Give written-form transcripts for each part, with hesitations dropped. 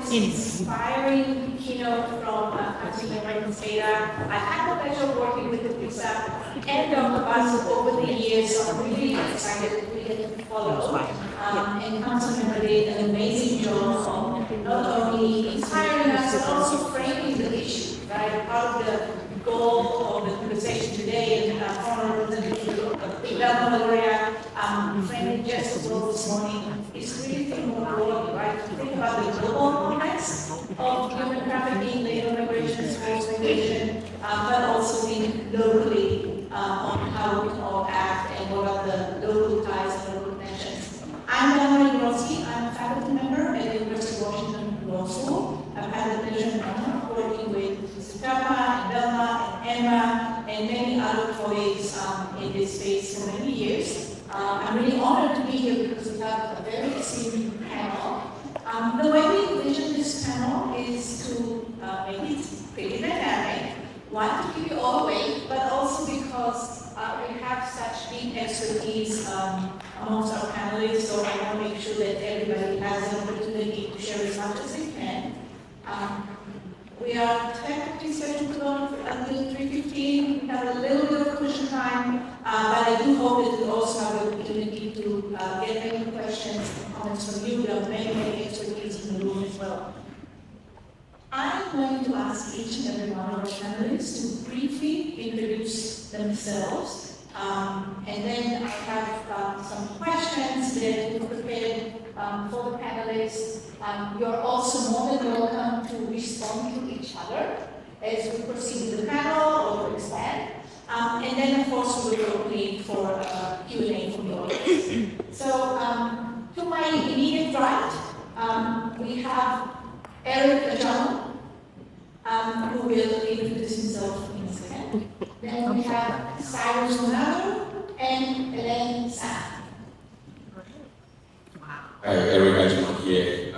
this inspiring keynote from Councilor Michael Seda. I had the pleasure of working with the PISA and Dr. Basu over the years, so I'm really excited that we get to follow. And Councilmember did an amazing job of not only inspiring us, but also framing the issue, right? Part of the goal of the conversation today, and former Representative Belma Laurea framed it just as well this morning, is really think more broadly, right? To think about the global context of human trafficking, labor migration, forced migration, but also think locally on how we can all act and what are the local ties and local connections. I'm Belma Grossi. I'm a faculty member at the University of Washington Law School. I've had the pleasure and honor of working with Mr. Tapa and Belma and Emma and many other colleagues in this space for many years. I'm really honored to be here because we have a very esteemed panel. The way we envision this panel is to make it pretty dynamic. One, to keep you all awake, but also because we have such deep expertise amongst our panelists, so I want to make sure that everybody has an opportunity to share as much as they can. We are technically scheduled to go until 3:15. We have a little bit of cushion time, but I do hope that we also have the opportunity to get any questions and comments from you. There are many expertise in the room as well. I'm going to ask each and every one of our panelists to briefly introduce themselves, and then I have some questions that we've prepared for the panelists. You're also more than welcome to respond to each other as we proceed with the panel or to expand. And then, of course, we will open for Q&A from the audience. So, to my immediate right, we have Eric Ajano, who will introduce himself in a second. Then we have Cyrus Monado and Elaine Sam. Hi, Eric Ajano here.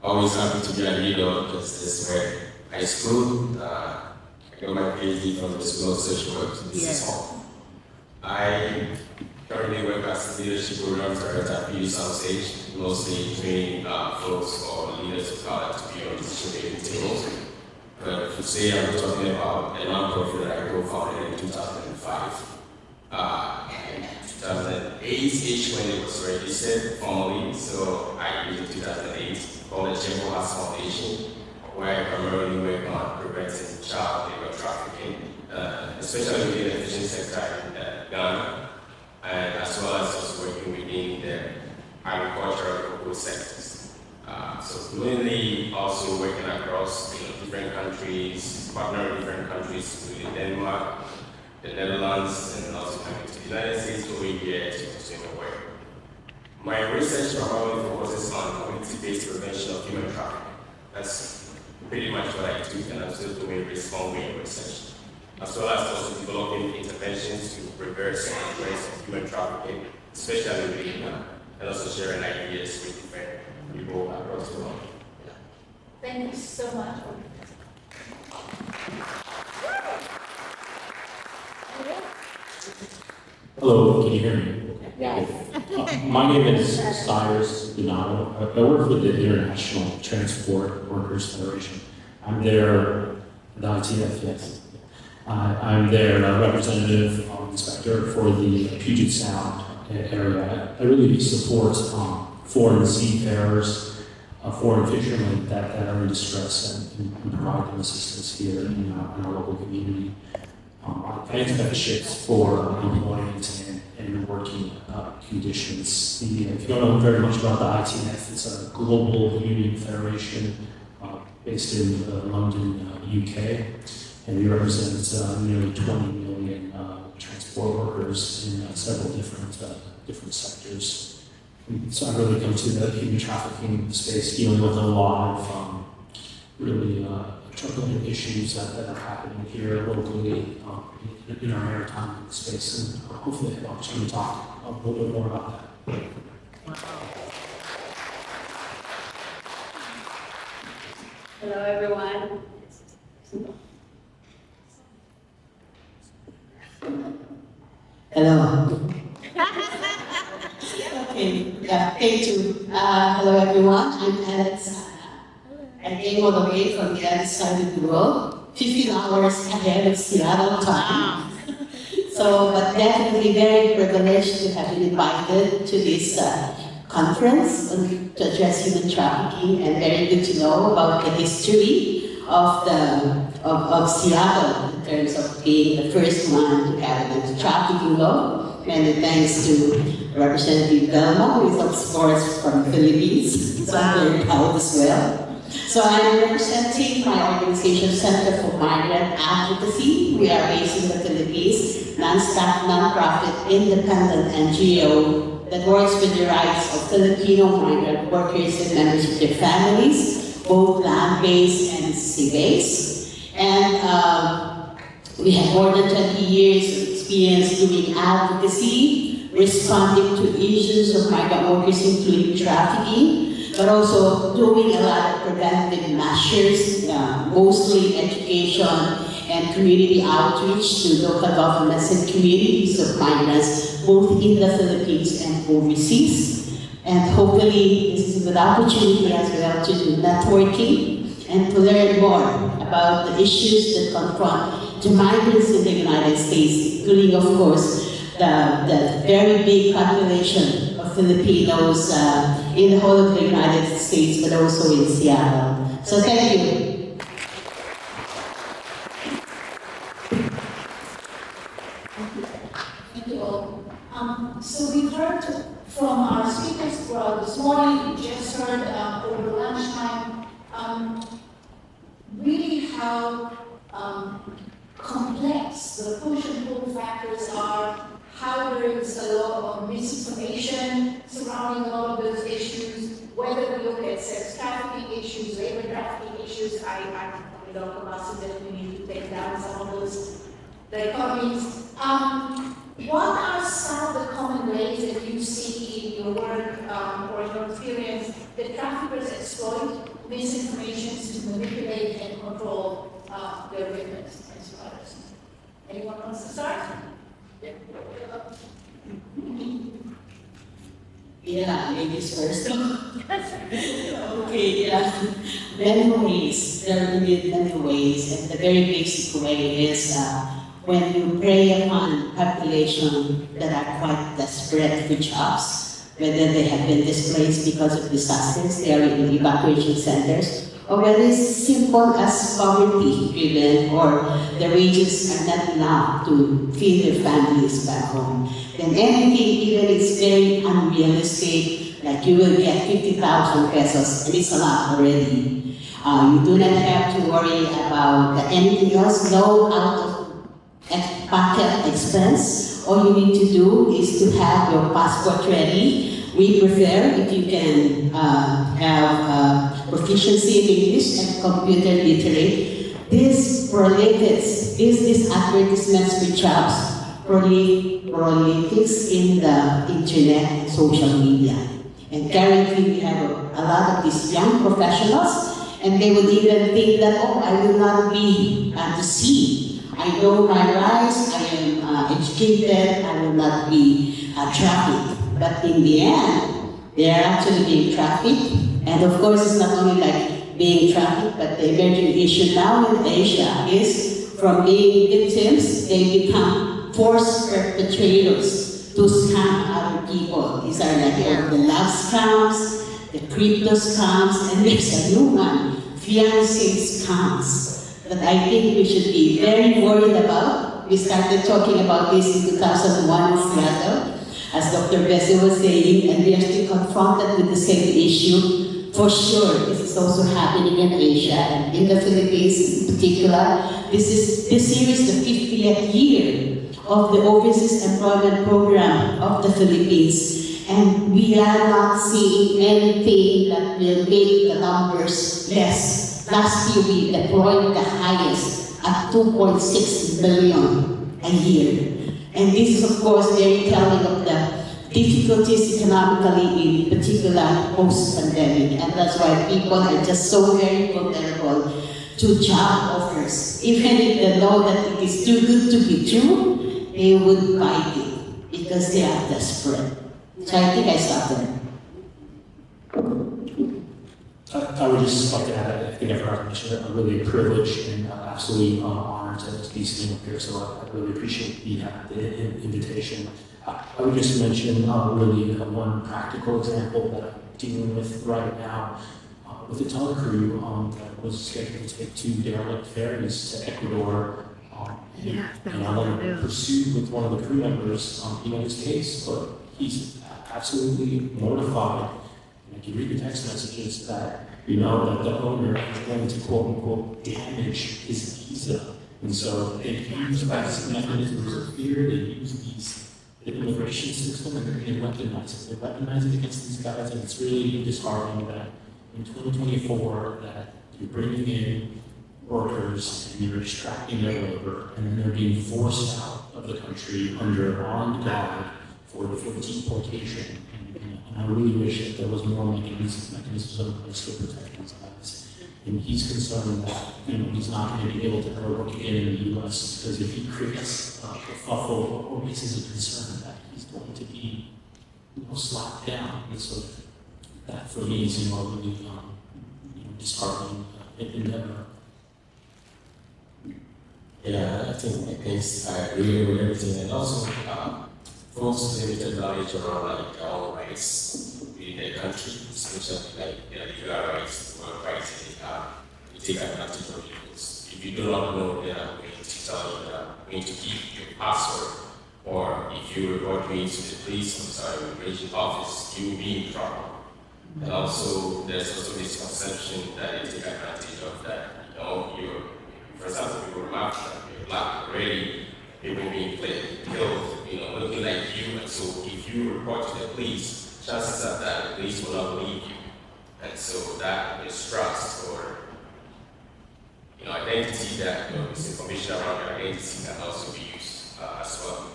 Always happy to be a leader because this is where I schooled. I got my PhD from the School of Social Work in this hall. I currently work as leadership program director at PU Southstage, mostly training folks or leaders of color to be on decision-making tables. But to say I'm talking about a nonprofit that I co-founded in 2005. In 2008-ish when it was registered formally, so I used in 2008, called the Chamber House Foundation, where I primarily work on preventing child labor trafficking, especially within the fishing sector in Ghana, and as well as also working within the agricultural and local sectors. So mainly also working across different countries, partner with different countries, including Denmark, the Netherlands, and also coming to the United States over here to consumer work. My research primarily focuses on community-based prevention of human trafficking. That's pretty much what I do, and I'm still doing ongoing research, as well as also developing interventions to reverse and address human trafficking, especially within Ghana, and also sharing ideas with different people across the world. Thank you so much. Hello, can you hear me? Yes. My name is Cyrus Donato. I work for the International Transport Workers Federation. I'm their, the ITF, yes. I'm their representative inspector for the Puget Sound area. I really support foreign seafarers, foreign fishermen that are in distress and provide them assistance here in our local community. I expect shifts for employment and working conditions. If you don't know very much about the ITF, it's a global union federation based in London, UK, and we represent nearly 20 million transport workers in several different sectors. So I really come to the human trafficking space, dealing with a lot of really troubling issues that are happening here locally in our maritime space, and hopefully have an opportunity to talk a little bit more about that. Wow. Hello, everyone. Hello. Okay, yeah, thank you. Hello, everyone. I'm Alex. I came all the way from the other side of the world, 15 hours ahead of Seattle time. So, but definitely very privileged to have been invited to this conference to address human trafficking, and very good to know about the history of Seattle in terms of being the first one to have an anti-trafficking law. And thanks to Representative Delma, who is of course from the Philippines, so I'm very proud as well. So I'm representing my organization, Center for Migrant Advocacy. We are based in the Philippines, non-profit, independent NGO that works with the rights of Filipino migrant workers and members of their families, both land-based and sea-based. And we have more than 20 years of experience doing advocacy, responding to issues of migrant workers, including trafficking, but also doing a lot of preventive measures, mostly education and community outreach to local governments and communities of migrants, both in the Philippines and overseas. And hopefully this is a good opportunity as well to do networking and to learn more about the issues that confront the migrants in the United States, including, of course, the very big population of Filipinos in the whole of the United States, but also in Seattle. So thank you. Thank you all. So we've heard from our speakers throughout this morning, we just heard over lunchtime, really how complex the push and pull factors are, how there is a lot of misinformation surrounding a lot of those issues, whether we look at sex trafficking issues, labor trafficking issues. I'm Dr. Basu that we need to take down some of those dichotomies. What are some of the common ways that you see in your work or in your experience that traffickers exploit misinformation to manipulate and control their victims and survivors? Anyone wants to start? Yeah, ladies first. Okay, yeah. Many ways, there are many ways, and the very basic way is when you prey upon population that are quite desperate for jobs, whether they have been displaced because of disasters, they are in evacuation centers, or whether it's simple as poverty-driven or the wages are not enough to feed their families back home. Then anything, even it's very unrealistic, like you will get 50,000 pesos, and it's a lot already. You do not have to worry about anything else, no out-of-pocket expense. All you need to do is to have your passport ready. We prefer if you can have proficiency in English and computer literate. This proliferates, these advertisements for jobs proliferates in the internet and social media. And currently we have a lot of these young professionals, and they would even think that, oh, I will not be deceived. I know my rights, I am educated, I will not be trafficked. But in the end, they are actually being trafficked. And of course, it's not only like being trafficked, but the emerging issue now in Asia is from being victims, they become forced perpetrators to scam other people. These are like the love scams, the crypto scams, and there's a new one, fiancé scams, that I think we should be very worried about. We started talking about this in 2001 in Seattle, as Dr. Bessie was saying, and we are still confronted with the same issue. For sure, this is also happening in Asia and in the Philippines in particular. This year is the 50th year of the Overseas Employment Program of the Philippines, and we are not seeing anything that will make the numbers less. Last year we deployed the highest at 2.6 billion a year. And this is, of course, very telling of the difficulties economically, in particular post-pandemic. And that's why people are just so very vulnerable to job offers. Even if they know that it is too good to be true, they would bite it because they are desperate. So I think I stop there. I would just like to add, I think I forgot to mention, I'm really privileged and absolutely honored to be sitting up here, so I really appreciate the invitation. I would just mention really one practical example that I'm dealing with right now with a telecrew that was scheduled to take 2 derelict ferries to Ecuador. And I want to pursue with one of the crew members, his case, but he's absolutely mortified. And if you read the text messages that that the owner is going to quote unquote damage his visa. And so they use these mechanisms of fear, they use the immigration system, and they weaponize it. They weaponize it against these guys, and it's really disheartening that in 2024 that you're bringing in workers and you're extracting their labor, and then they're being forced out of the country under armed guard for deportation. And I really wish that there was more mechanisms in place to protect these guys. And he's concerned that he's not going to be able to ever work again in the U.S. because if he creates a kerfuffle or raises a concern that he's going to be slapped down. And so that for me is a really disheartening endeavor. Yeah, I think I agree with everything, and also folks limited knowledge around like our rights in their country, especially like legal rights, work rights, we take advantage of it. If you do not know, they are going to tell you that I'm going to keep your password, or if you report me to the police, immigration office, you will be in trouble. And also, there's also this conception that they take advantage of that, you're, for example, people remark that you're black already, people being killed, looking like you, and so if you report to the police, chances are that the police will not believe you. And so that mistrust or identity that misinformation around your identity can also be used as well.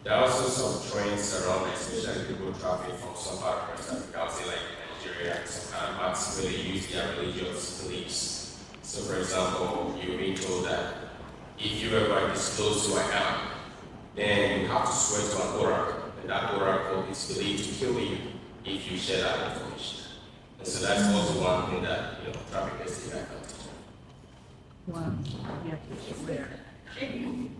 There are also some trends around, especially people traveling from some part of West Africa, I would say like Nigeria, some kind of parts where they use their religious beliefs. So for example, you're being told that if you ever disclose who I am, then you have to swear to an oracle, and that oracle is believed to kill you if you share that information. And so that's also one thing that traffickers take advantage of. Wow. Yeah, where?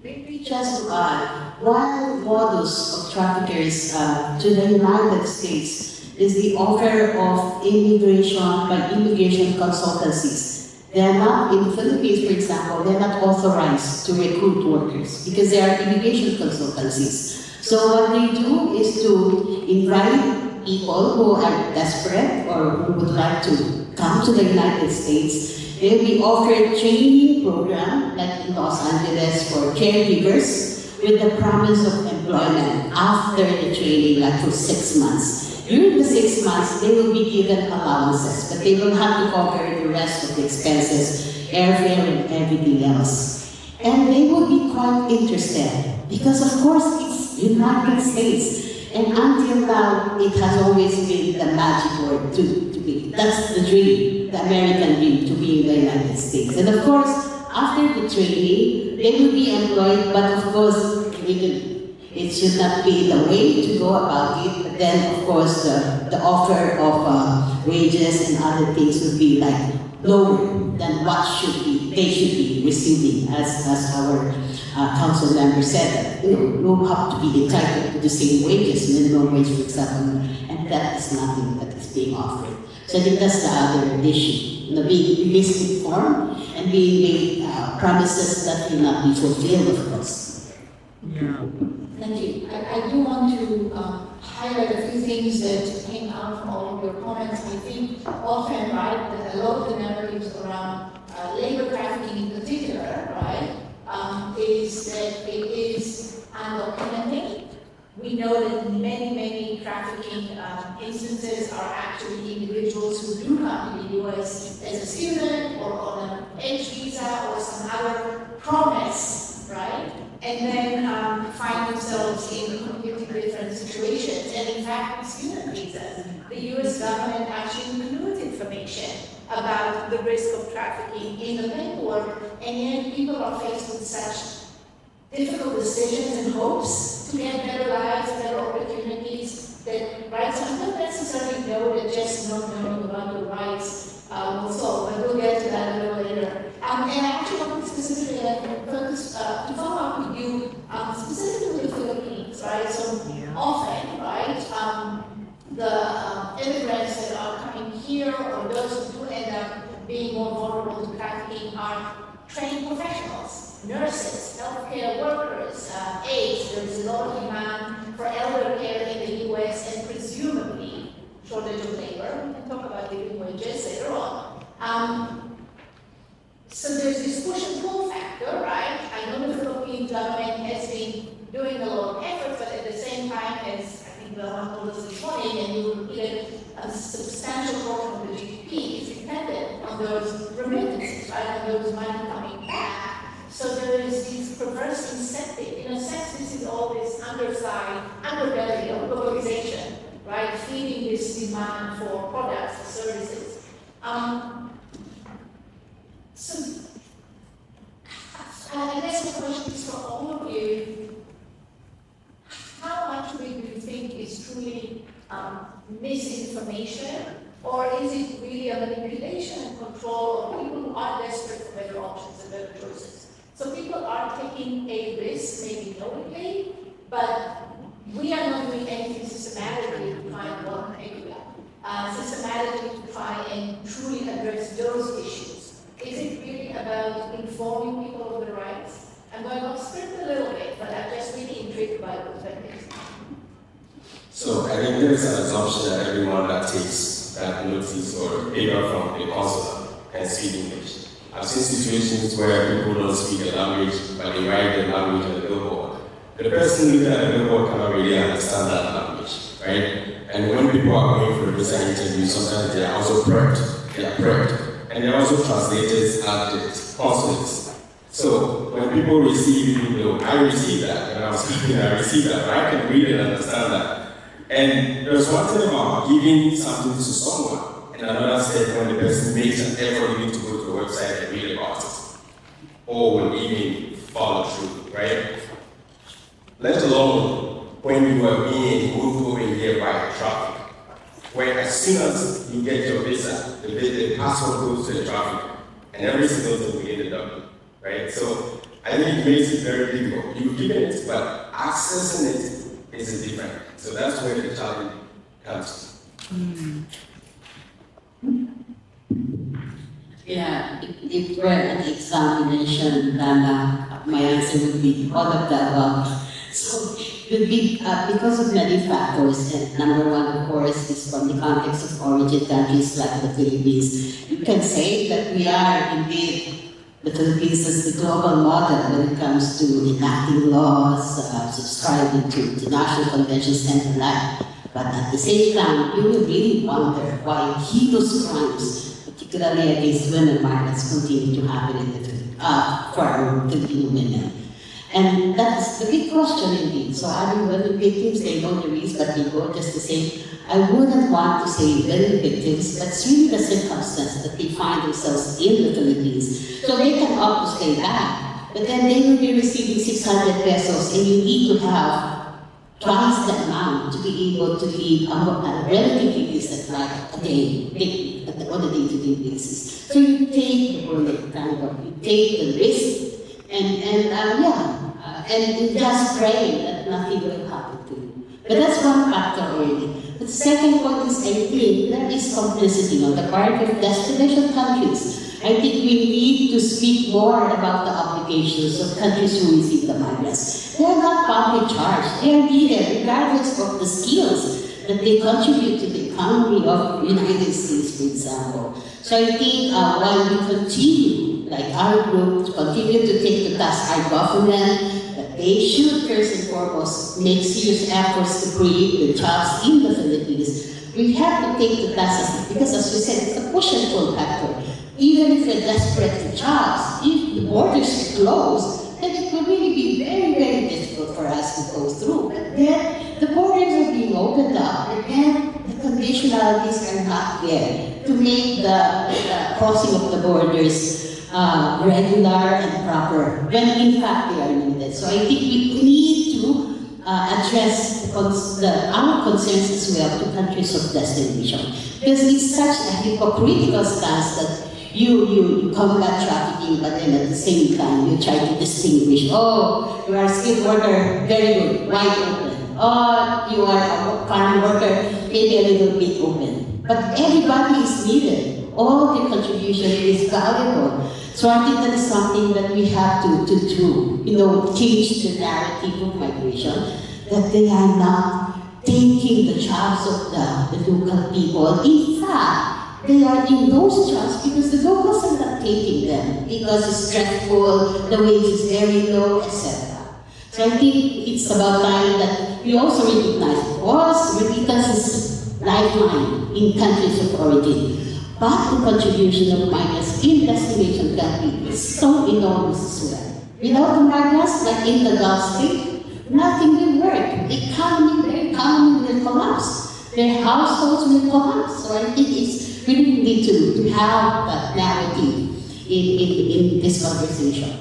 Maybe just to add, one modus of traffickers to the United States is the offer of immigration by immigration consultancies. They are not, in the Philippines, for example, they're not authorized to recruit workers because they are immigration consultancies. So what they do is to invite people who are desperate or who would like to come to the United States. They will be offered training program, like in Los Angeles, for caregivers, with the promise of employment after the training, like for 6 months. During the 6 months, they will be given allowances, but they will have to cover the rest of the expenses, airfare and everything else. And they will be quite interested, because of course it's United States. And until now, it has always been the magic word to be. That's the dream, the American dream, to be in the United States. And of course, after the training, they will be employed, but of course, it should not be the way to go about it. But then, of course, the offer of wages and other things would be like lower than what they should be receiving, as our council member said, that you have to be entitled to the same wages, minimum wage, for example, and that is nothing that is being offered. So I think that's the other issue, being misinformed and being made promises that will not be fulfilled, of course. Yeah. Thank you. I do want to highlight a few things that came out from all of your comments. I think often, right, that a lot of the narratives around labor trafficking in particular, right, is that it is undocumented. We know that many trafficking instances are actually individuals who do come to the U.S. as a student or on an H visa or some other promise, right? And then find themselves in completely different situations. And in fact, with student visas, the U.S. government actually includes information about the risk of trafficking in the paperwork, and yet people are faced with such difficult decisions and hopes to get better lives, better opportunities, that rights, I don't necessarily know that just not knowing about the rights will solve, but we'll get to that a little later. And I actually want to specifically focus to follow up with you specifically with the Philippines, right? So Yeah. often, right, the immigrants that are coming here or those who do end up being more vulnerable to trafficking are trained professionals, nurses, healthcare workers, aides. There is a lot of demand for elder care in the U.S. and presumably shortage of labor. We can talk about living wages later on. So there's this push and pull factor, right? I know the Philippine government has been doing a lot of effort, but at the same time, as I think Belman told us this morning, and you repeated, a substantial portion of the GDP is dependent on those remittances, right? On those money coming back. So there is this perverse incentive. In a sense, this is all this underbelly of globalization, right? Feeding this demand for products and services. So, I guess the question is for all of you, how much of it do you think is truly misinformation, or is it really a manipulation and control of people who are desperate for better options and better choices? So people are taking a risk, maybe knowingly, but we are not doing anything systematically to try and work systematically to try and truly address those issues. Is it really about informing people of their rights? I'm going off script a little bit, but I'm just really intrigued by the perspective. So I think there is an assumption that everyone that takes that notice or paper from the consular can speak English. I've seen situations where people don't speak a language, but they write the language on the billboard. But the person looking at the billboard cannot really understand that language, right? And when people are going for a visa interview, sometimes they are also prepped. They are prepped. And they're also translators at the consulates. So when people receive, I received that when I was speaking, I received that, but I can read and understand that. And there's one thing about giving something to someone, and another step when the person makes an effort even to go to the website and read about it, or will even follow through, right? Let alone when you are being moved over here by traffic, where as soon as you get your visa, the passport goes to the traffic, and every single thing will get deducted, right? So I think it makes it very difficult. You give it, but accessing it is different. So that's where the challenge comes. Yeah, if it were an examination, then my answer would be all of the above. So it would be because of many factors, and number one, of course, is from the context of origin countries like the Philippines. You can say that we are indeed, the Philippines is the global model when it comes to enacting laws, subscribing to national conventions and the like. But at the same time, you will really wonder why heinous crimes, particularly against women migrants, continue to happen in for our Filipino women. And that's the big question indeed. So I mean, women victims, they know the risk, but they go just the same. I wouldn't want to say women victims, but it's really the circumstance that they find themselves in the Philippines. So they can opt to stay back, but then they will be receiving 600 pesos, and you need to have twice the amount to be able to live a relatively decent life on a day-to-day basis. So you take the bullet, kind of, you take the risk, and just pray that nothing will happen to you. But that's one factor already. But the second point is, I think, there is complicity on the part of destination countries. I think we need to speak more about the obligations of countries who receive the migrants. They are not public charge. They are needed regardless of the skills that they contribute to the economy of the United States, for example. So I think while we continue, like our group, to continue to take to task our government, that they should first and foremost make serious efforts to create the jobs in the Philippines. We have to take the task, because as we said, it's a push and pull factor. Even if we're desperate for jobs, if the borders are closed, then it will really be very, very difficult for us to go through. But then the borders are being opened up, and then the conditionalities are not there to make the crossing of the borders regular and proper, when in fact they are needed. So I think we need to address the our concerns as well to countries of destination. Because it's such a hypocritical stance that you combat trafficking, but then at the same time you try to distinguish, oh, you are a skilled worker, very good, wide open. Oh, you are a farm worker, maybe a little bit open. But everybody is needed. All their contribution is valuable. So I think that is something that we have to do, change the narrative of migration, that they are not taking the jobs of the local people. In fact, they are in those jobs because the locals are not taking them because it's stressful, the wage is very low, etc. So I think it's about time that we also recognize, of course, remittance is lifeline in countries of origin. But the contribution of migrants in destination country is so enormous as well. Without the migrants, like in the Gulf State, nothing will work. Their economy will collapse. Their households will collapse. So I think we really need to have that narrative in this conversation.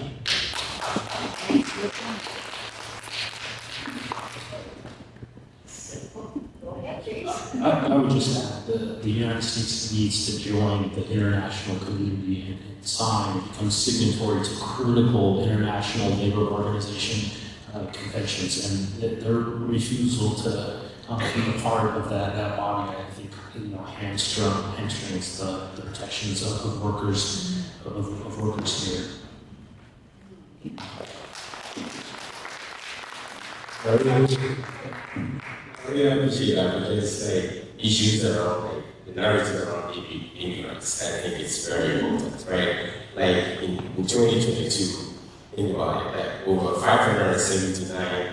I would just add that the United States needs to join the international community and sign and become signatory to critical international labor organization conventions, and their refusal to be a part of that body, I think, hamstrings the protections of workers here. I really appreciate that because issues around the narrative around immigrants, I think it's very important, right? Like in 2022, think about it, over 579,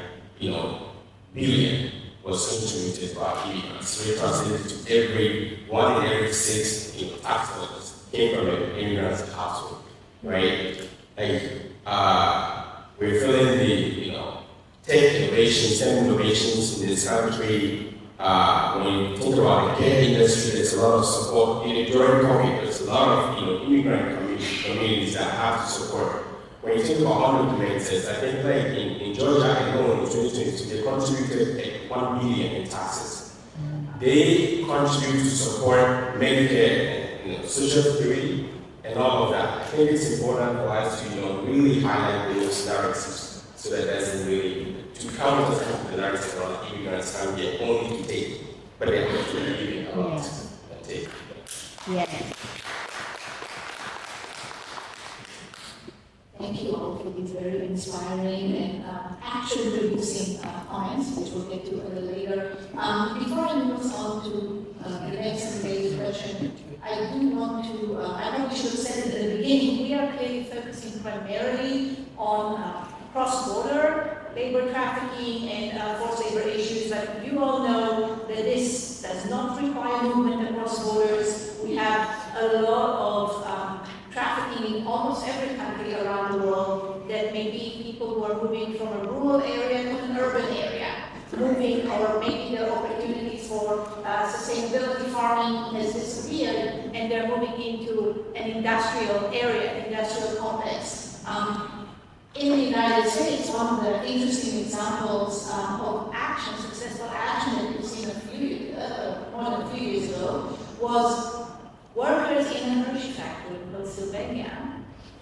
billion was contributed by immigrants. So it translated to every 1 in every 6, tax dollars came from an immigrant household, right? We're feeling the, tech innovations in this country. When you think about the care industry, there's a lot of support. During COVID, there's a lot of immigrant communities that have to support. When you think about undocumented, I think in Georgia alone in 2022, they contributed $1 billion in taxes. They contribute to support Medicare and Social Security and all of that. I think it's important for us to really highlight those narratives so that doesn't really to counter the narrative around immigrants come here only to take, but they have to really about and take. Yes. Thank you all for these very inspiring and action-producing comments, which we'll get to a little later. Before I move us on to the next debate question, I do want to, I know we should have said it at the beginning, we are clearly focusing primarily on cross-border labor trafficking and forced labor issues, but you all know that this does not require movement across borders. We have a lot of trafficking in almost every country around the world that may be people who are moving from a rural area to an urban area, moving, or maybe their opportunities for sustainability farming has disappeared and they're moving into an industrial area, an industrial complex. In the United States, one of the interesting examples of action, successful action that we've seen more than a few years ago, was workers in a Hershey factory in Pennsylvania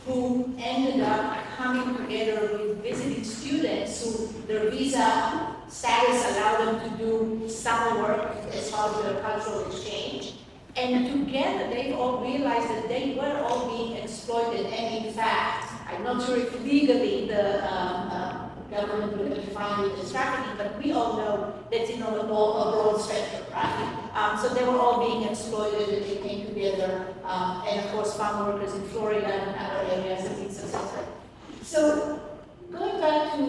who ended up coming together with visiting students who their visa status allowed them to do summer work as part of their cultural exchange. And together, they all realized that they were all being exploited, and in fact, I'm not sure if legally the government would define it as trafficking, but we all know that's in a broad spectrum, right? So they were all being exploited, and they came together, and of course, farm workers in Florida and other areas have been successful. So, going back to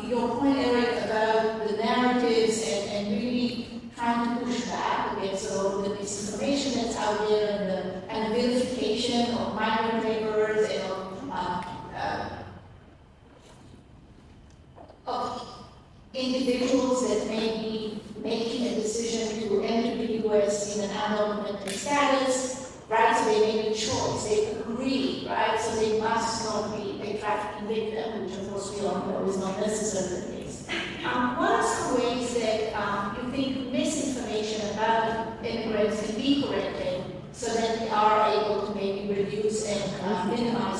your point, Eric, about the narratives and really trying to push back against all the misinformation that's out there and the vilification of migrant laborers and of individuals that may be making a decision to enter the U.S. in an undocumented status, right? So they make a choice, they agree, right? So they must not be a trafficking victim, which of course we all know is not necessarily the case. What are some ways that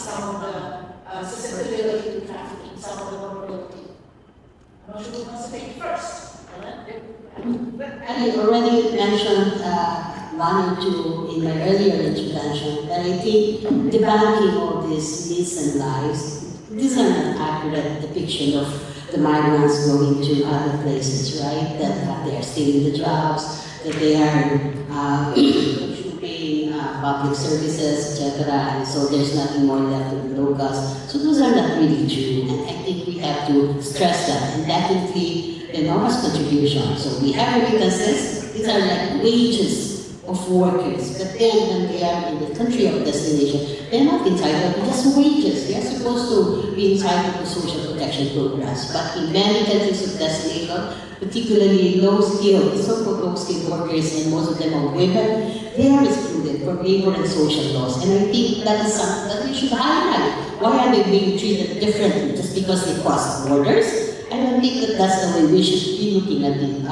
some of the susceptibility to trafficking, some of the vulnerability. I'm not sure who wants to take it first. I already mentioned one or two in my earlier intervention, but I think debunking all these myths and lies, these are not accurate depiction of the migrants going to other places, right? That they are stealing the jobs, that they are paying public services, etc. And so there's nothing more left to the locals. So those are not really true, and I think we have to stress that, and definitely enormous contribution. So we have remittances, these are like wages of workers, but then when they are in the country of destination, they're not entitled to just wages. They're supposed to be entitled to social protection programs. But in many countries of destination, particularly low-skilled, so-called low-skilled workers, and most of them are women, they are excluded from labor and social laws. And I think that is something that we should highlight. Why are they being treated differently just because they cross borders? I don't think that that's the way we should be looking at it.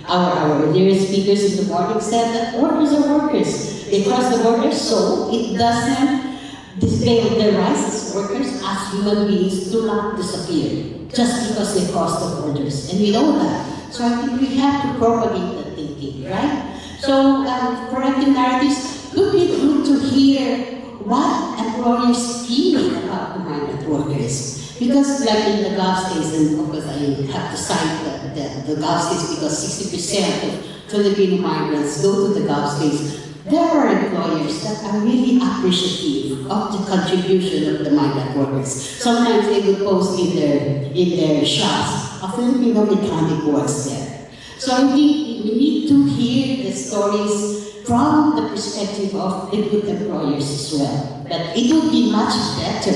Our earlier speakers in the morning said that workers are workers. They cross the border, so it doesn't display their rights as workers, as human beings do not disappear just because they cross the borders. And we know that. So I think we have to propagate that thinking, right? So correcting narratives, it would be good to hear what employers feel about the migrant workers. Because like in the Gulf states, and of course I have to cite the Gulf states because 60% of Filipino migrants go to the Gulf states, there are employers that are really appreciative of the contribution of the migrant workers. Sometimes they will post in their shops, a Filipino mechanic works there. So I think we need to hear the stories from the perspective of the good employers as well. But it would be much better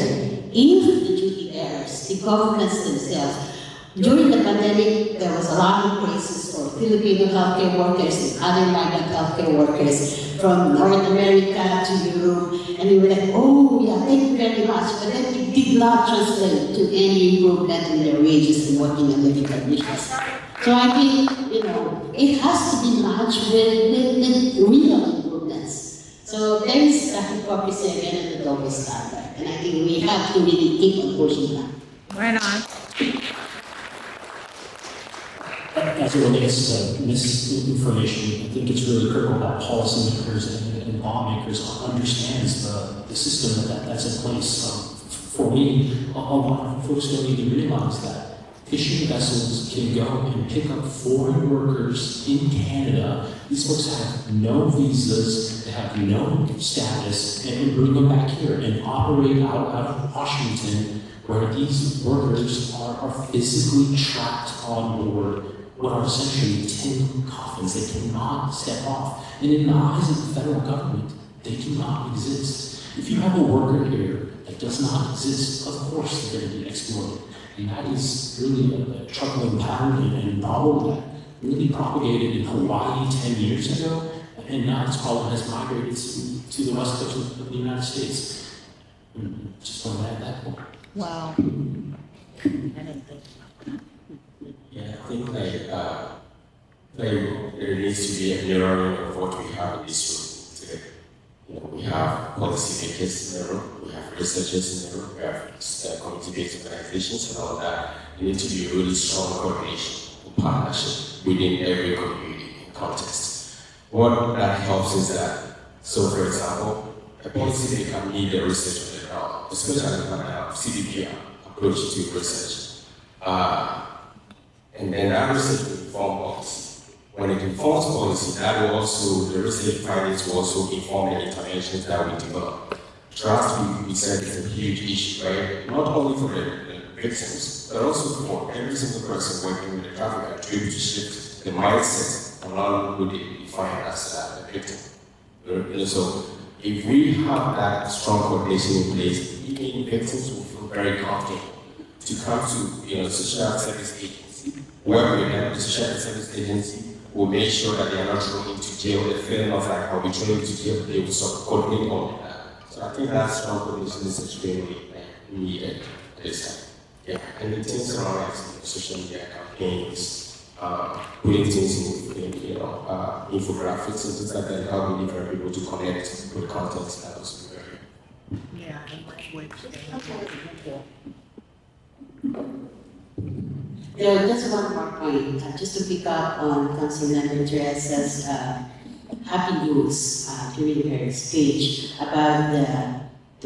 if the governments themselves. During the pandemic, there was a lot of praises for Filipino healthcare workers and other migrant healthcare workers from North America to Europe, and we were like, oh yeah, thank you very much. But then it did not translate to any improvement in their wages and working and living conditions. So I think, it has to be matched with real improvements. So there is a hypocrisy again in the double standard, and I think we have to really keep on pushing that. Right on. As it relates to misinformation, I think it's really critical that policymakers and lawmakers understands the system that's in place. For me, a lot of folks don't even realize that fishing vessels can go and pick up foreign workers in Canada. These folks have no visas, they have no status, and bring them back here and operate out of Washington, where these workers are physically trapped on board what are essentially tin coffins. They cannot step off. And in the eyes of the federal government, they do not exist. If you have a worker here that does not exist, of course they're going to be exploited. And that is really a troubling pattern and problem that really propagated in Hawaii 10 years ago, and now this problem has migrated to the west coast of the United States. Just want to add that point. Wow. I didn't think about that. Yeah, I think there needs to be a mirroring of what we have in this room today. We have policy makers in the room, we have researchers in the room, we have community-based organizations and all that. There needs to be really strong coordination and partnership within every community context. What that helps is that, so for example, a policy maker need a research on the ground, especially when I have CDP approach to research. And then that research will inform policy. When it informs policy, that will also, the research findings will also inform the interventions that we develop. Trust, we said, is a huge issue, right? Not only for the victims, but also for every single person working with the trafficker to be able to shift the mindset around who they define as a victim. So if we have that strong coordination in place, even victims will feel very comfortable to come to social service agency, work with them, the social service agency will make sure that they are not thrown into jail. The feeling of like, I'll be thrown into jail, they will sort of coordinate all of that. So I think that strong coordination is extremely needed at this time. Yeah, and the things around like social media campaigns, putting things in infographics and things like that, helping different people to connect with content that was very. Yeah, Just one more point, just to pick up on Councilmember Teresa's happy news during her speech about the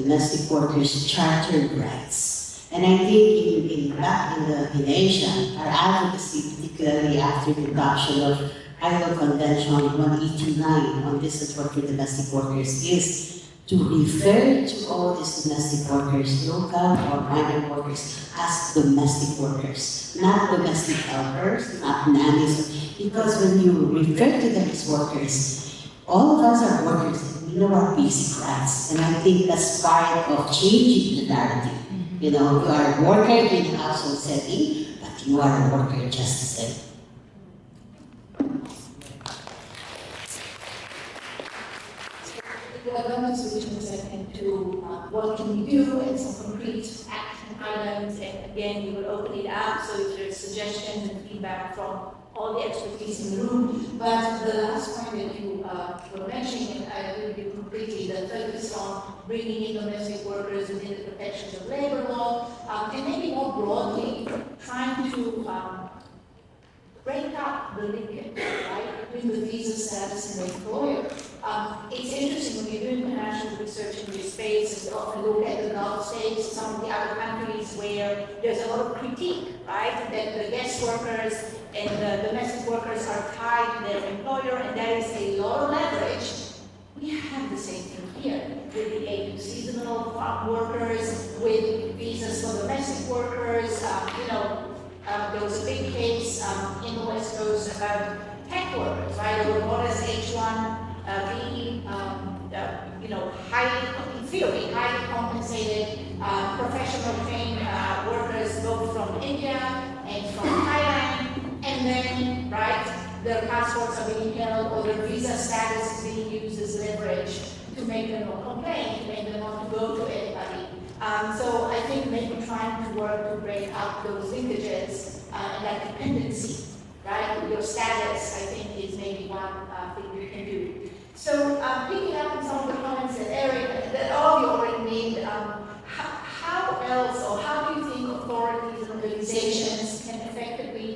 domestic workers' charter rights. And I think back in Asia, our advocacy, particularly after the adoption of ILO Convention 189 on business work for domestic workers, is to refer to all these domestic workers, local or migrant workers, as domestic workers, not domestic helpers, not nannies, because when you refer to them as workers, all of us are workers, and we know our basic rights, and I think that's part of changing the narrative. You know, you are a worker in a household setting, but you are a worker just the same. The government solutions into what can we do and some concrete action items, and again, we will open it up so if there's suggestions and feedback from all the expertise in the room. But the last point that you were mentioning, and I agree with you completely, the focus on bringing in domestic workers within the protections of labor law, and maybe more broadly, trying to break up the linkage, right, between the visa status and the employer. It's interesting when you do international research in this space, and you often look at the Gulf states, some of the other countries where there's a lot of critique, right, that the guest workers and the domestic workers are tied to their employer, and that is a lot of leverage. We have the same thing here with the AU seasonal farm workers, with visas for domestic workers. There was a big case in the West Coast about tech workers, right? They were brought as H-1B, in theory, highly compensated, professional trained workers, both from India and from Thailand, and then, right, their passports are being held, or their visa status is being used as leverage to make them not complain, to make them want to go to anybody. So I think maybe trying to work to break up those linkages and that dependency, right? Your status, I think, is maybe one thing you can do. So picking up on some of the comments that Eric, that all of you already made, how else, or how do you think authorities and organizations can effectively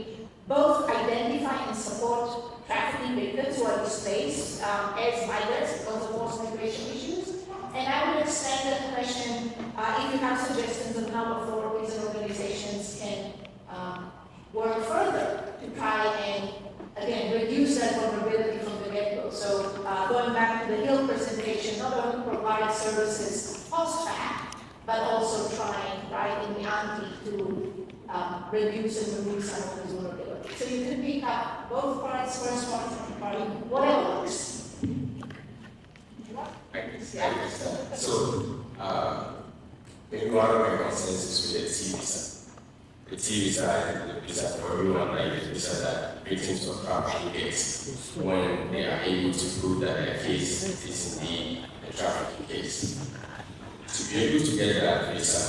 both identify and support trafficking victims who are displaced as migrants because of forced migration issues? And I would extend that question if you have suggestions on how authorities and organizations can work further to try and, again, reduce that vulnerability from the get-go. So going back to the Hill presentation, not only provide services post-fact, but also trying, right, in the ante to reduce and remove some of those vulnerabilities. So you can pick up both parts, first part, second part, whatever works. So, maybe one of my concerns is with the T visa. The T visa and the visa for everyone, like the visa that victims of trafficking get when they are able to prove that their case is indeed a trafficking case. To be able to get that visa,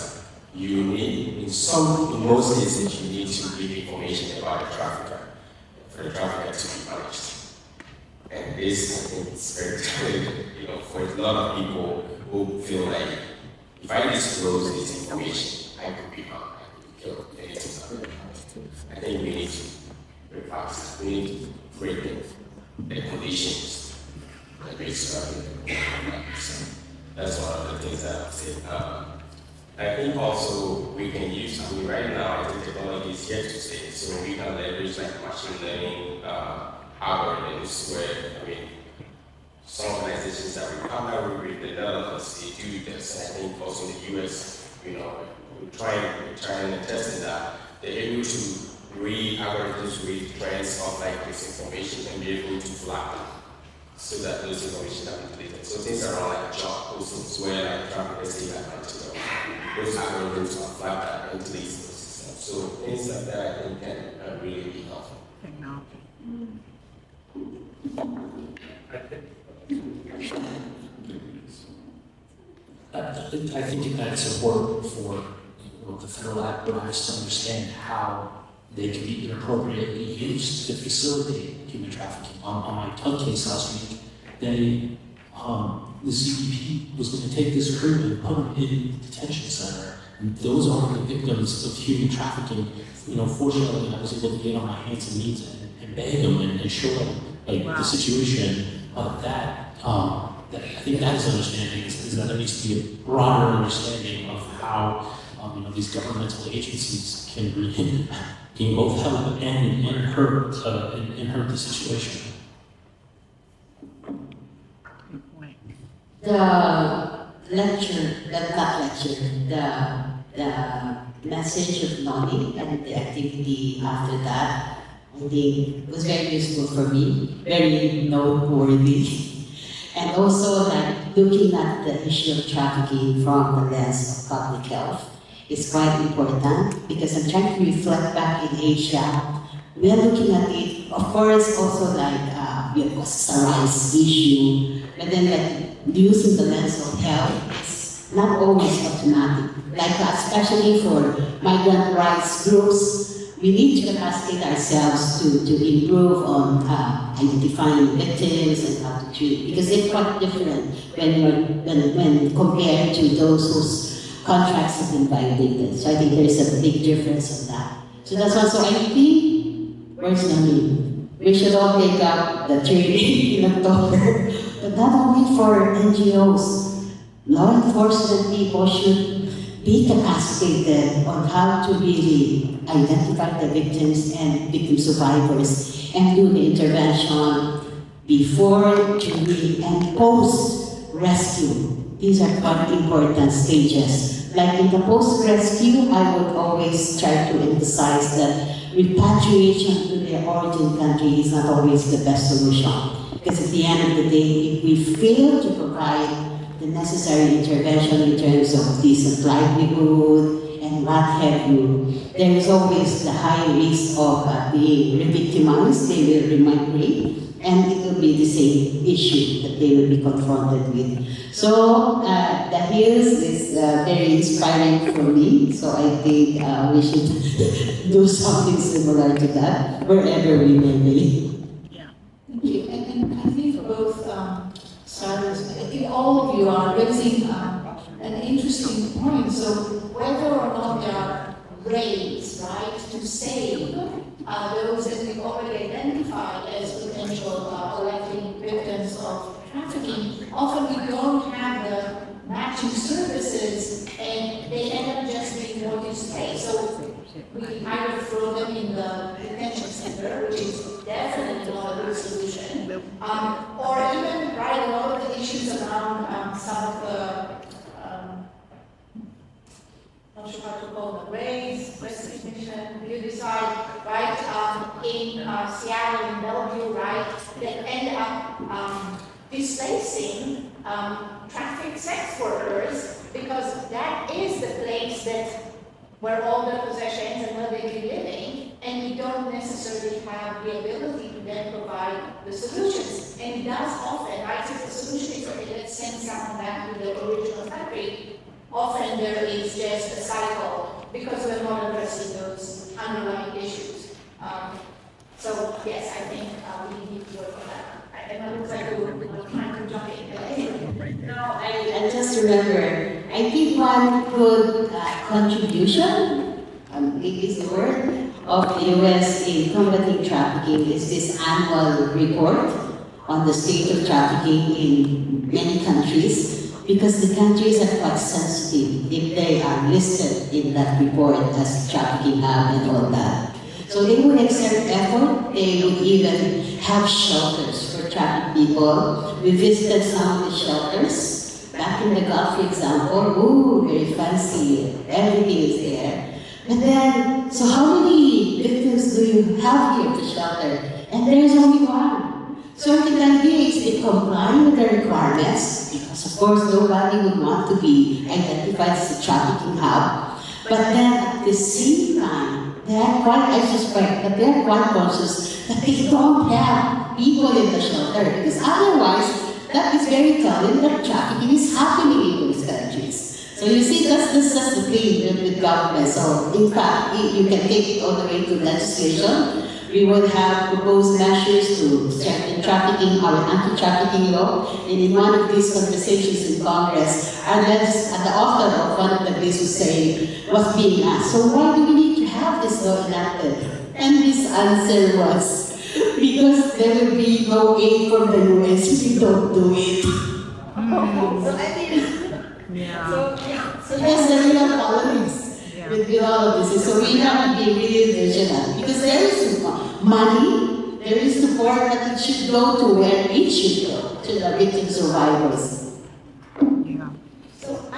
you need, in most cases, you need to give information about the trafficker for the trafficker to be punished. And this, I think, is very telling, for a lot of people who feel like, if I disclose this information, I could be harmed, I could be killed, anything like that. I think we need to break fast. We need to break the conditions that makes trafficking. So that's one of the things that I would say. I think also we can use, right now, I think technology is here to stay, so we can leverage like machine learning algorithms where, some organizations that we partner with developers, they do this. I think also in the US, we're trying and testing that. They're able to read algorithms, read trends of like misinformation and be able to flag them so that those information are deleted. So things around like job postings where like traffickers take advantage of. Those algorithms are flagged that and delete those systems. So things like that I think can really be helpful. I think that's important for the federal apparatus to understand how they can be inappropriately used to facilitate human trafficking. On my tug case last week, they the CBP was going to take this crew and put them in the detention center. And those are the victims of human trafficking. You know, fortunately, I was able to get on my hands and knees and beg them and show them like the situation that I think that is understanding is that there needs to be a broader understanding of how you know, these governmental agencies can both help and hurt the situation. Good point. The lecture, the message of Noni and the activity after that, I think was very useful for me, very noteworthy. And also like looking at the issue of trafficking from the lens of public health is quite important because I'm trying to reflect back in Asia. We are looking at it, of course, also like it's a rights issue, but then like using the lens of health is not always automatic. Like especially for migrant rights groups, we need to capacitate ourselves to improve on identifying victims and how to treat, because they're quite different when compared to those whose contracts have been violated. So I think there's a big difference in that. So that's also, I think, where's Nami? We should all take up the training in October, but not only for NGOs. Law enforcement people should be capacitated on how to really identify the victims and victim survivors and do the intervention before, during, and post-rescue. These are quite important stages. Like in the post-rescue, I would always try to emphasize that repatriation to their origin country is not always the best solution. Because at the end of the day, if we fail to provide the necessary intervention in terms of decent livelihood and what have you, there is always the high risk of being re-victimized. They will remigrate, and it will be the same issue that they will be confronted with. So the hills is very inspiring for me, so I think we should do something similar to that wherever we may be. Yeah. Thank you. And I think for both Cyrus, I think all of you are raising an interesting point. So whether or not there are ways, right, to save those that we've already identified as potential electing victims of trafficking, often we don't have the matching services and they end up just being more displaced. So we either throw them in the detention center, which is definitely not a good solution, or even, right, a lot of the issues around some of the, not sure how to call them, race recognition, you decide, right, in Seattle, in Bellevue, right, that end up displacing trafficked sex workers, because that is the place where all the possessions and where they be living, and we don't necessarily have the ability to then provide the solutions. And it does often, right, if the solution is, okay, let's send someone back to the original country, often there is just a cycle because we're not addressing those underlying issues. So yes, I think we need to work on that. And it looks like we're trying to jump in. No, I just remember, I think one good contribution, maybe is the word, of the US in combating trafficking is this annual report on the state of trafficking in many countries, because the countries are quite sensitive if they are listed in that report as trafficking hub and all that. So they would exert effort, they would even have shelters for trafficked people. We visited some of the shelters. Back in the Gulf, for example, ooh, very fancy, everything is there. But then, so how many victims do you have here at the shelter? And there's only one. So the idea is they comply with the requirements, because of course nobody would want to be identified as a trafficking hub. But then at the same time, they are quite, I suspect, that they are quite conscious that they don't have people in the shelter, because otherwise, that is very telling that trafficking is happening in those countries. So you see, that's just the thing with government. So in fact, you can take it all the way to legislation, we would have proposed measures to strengthen trafficking, our anti-trafficking law. And in one of these conversations in Congress, the author of one of the bills was being asked, so why do we need to have this law enacted? And his answer was, because there will be no aid from the US if we don't do it. So I mean, Yeah. So there's a real politics with all of this. So we have to be really vigilant because there is support. Money, there is support that it should go to where it should go, to the victim survivors. Yeah. so I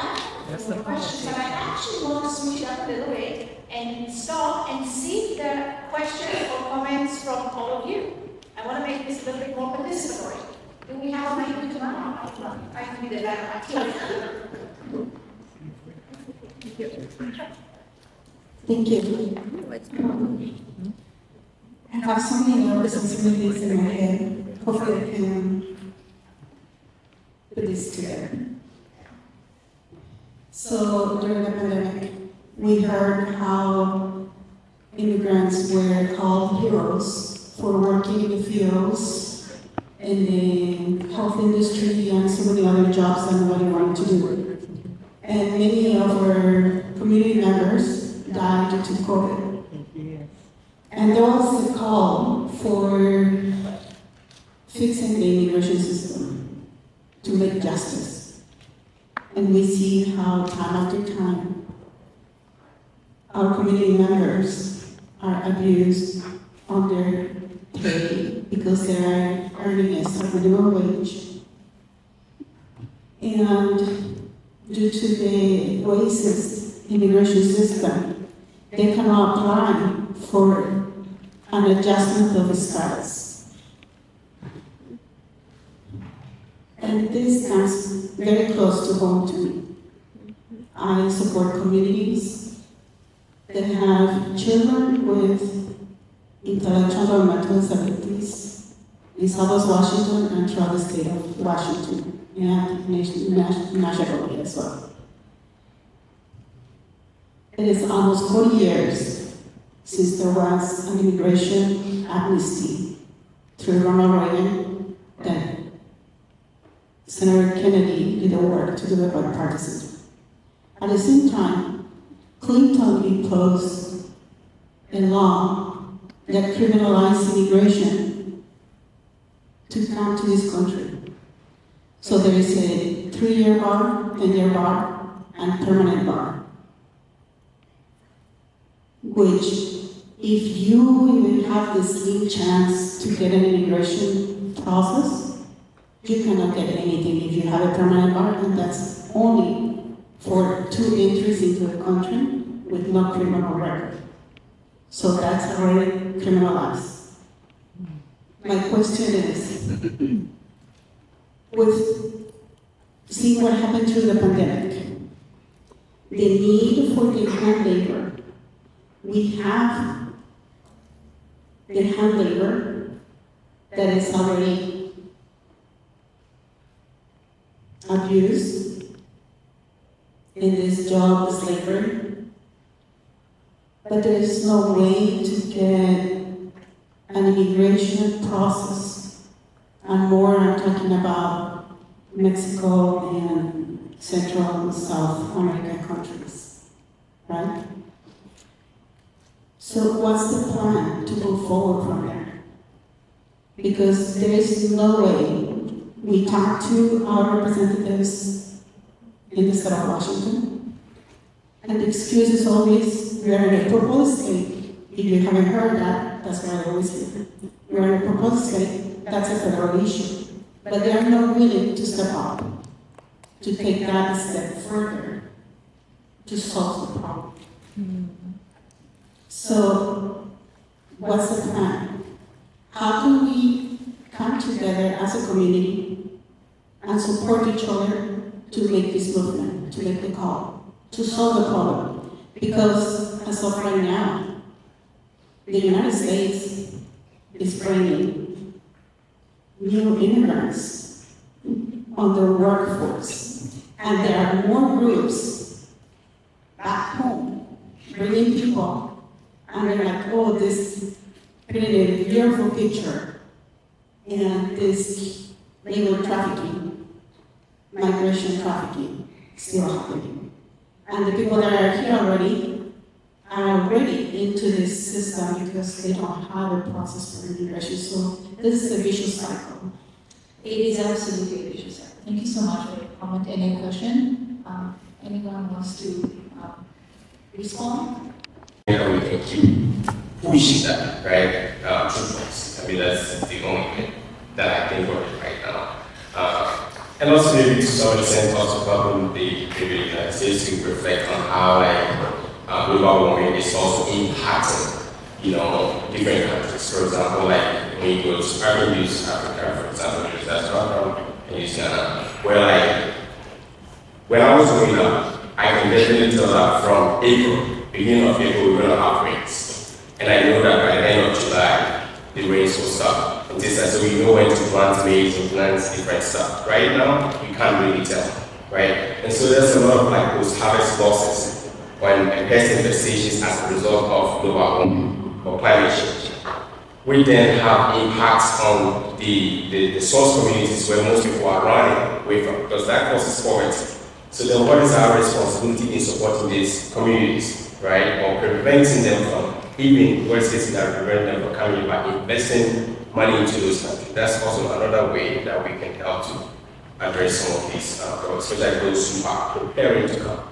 have some questions, but I actually want to switch it up a little bit and stop and see the questions or comments from all of you. I want to make this a little bit more participatory. Do we have a mic tomorrow? I can do that. Thank you. I have so many responsibilities in my head. Hopefully I can put this together. So during the pandemic, we heard how immigrants were called heroes for working in the fields, in the health industry, and so many other jobs that nobody wanted to do. And many of our community members died due to COVID. And there was a call for fixing the immigration system to make justice. And we see how time after time our community members are abused on their pay because they are earning a minimum wage. And due to the racist immigration system, they cannot apply for an adjustment of status. And this comes very close to home to me. I support communities that have children with intellectual or mental disabilities in Southwest Washington and throughout the state of Washington, and nationally as well. It is almost 40 years since there was an immigration amnesty through Ronald Reagan that Senator Kennedy did the work to do it bipartisan. At the same time, Clinton imposed a law that criminalized immigration to come to this country. So there is a 3-year bar, 10-year bar, and permanent bar. Which, if you even have the slim chance to get an immigration process, you cannot get anything if you have a permanent bar, and that's only for 2 entries into a country with no criminal record. So that's already criminalized. My question is, with seeing what happened through the pandemic, the need for the hand labor, we have the hand labor that is already abused in this job slavery, but there is no way to get an immigration process, and more I'm talking about Mexico and Central and South American countries, right? So what's the plan to move forward from there? Because there is no way. We talk to our representatives in the state of Washington, and the excuse is always, we are in a proposed state. If you haven't heard that, that's why I always hear. We are in a proposed state, that's a federal issue. But they are not willing to step up, to take that a step further, to solve the problem. So, what's the plan? How can we come together as a community and support each other to make this movement, to make the call, to solve the problem? Because as of right now, the United States is bringing new immigrants on the workforce, and there are more groups back home bringing people. And they're like, oh, this painted a beautiful picture. And this labor trafficking, migration trafficking, still happening. And the people that are here already are already into this system because they don't have a process for immigration. So this is a vicious cycle. It is absolutely a vicious cycle. Thank you so much for your comment. Any question? Anyone wants to respond? We can keep pushing that, right? Truthfulness. I mean, that's the only thing that I think of it right now. And also maybe to some extent also probably maybe the United States to reflect on how like global warming is also impacting, you know, different countries. For example, like when you go to I can use Africa, for example, use that from and use Ghana, where like when I was growing up, I can definitely tell that from April, beginning of April, we're gonna have rains. And I know that by the end of July, the rains will stop. So we know when to plant maize and plant different stuff. Right now, we can't really tell, right? And so there's a lot of like post-harvest losses when pest infestations as a result of global warming or climate change. We then have impacts on the source communities where most people are running away from, because that causes poverty. So then what is our responsibility in supporting these communities, right? Or preventing them from, even worst case scenario, prevent them from coming by investing money into those countries. That's also another way that we can help to address some of these problems, especially those who are preparing to come.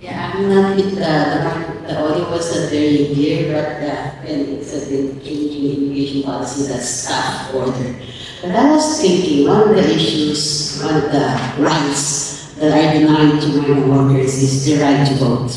Yeah, I'm not with the audio wasn't very clear, but when it said the changing immigration policy, that's tough order. But I was thinking one of the issues, one of the rights that are denied to migrant workers is the right to vote.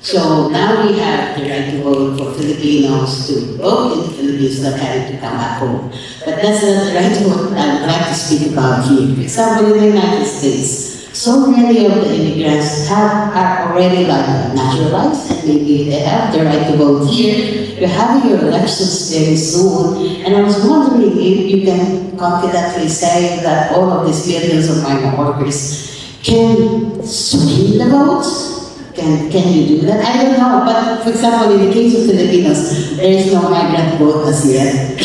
So now we have the right to vote for Filipinos to vote in the Philippines that have to come back home. But that's not the right to vote I would like to speak about here. For example, in the United States, so many of the immigrants are already like naturalized, and maybe they have the right to vote here. You're having your elections very soon, and I was wondering if you can confidently say that all of these millions of migrant workers can swing the vote. Can you do that? I don't know, but for example, in the case of Filipinos, there is no migrant vote as yet.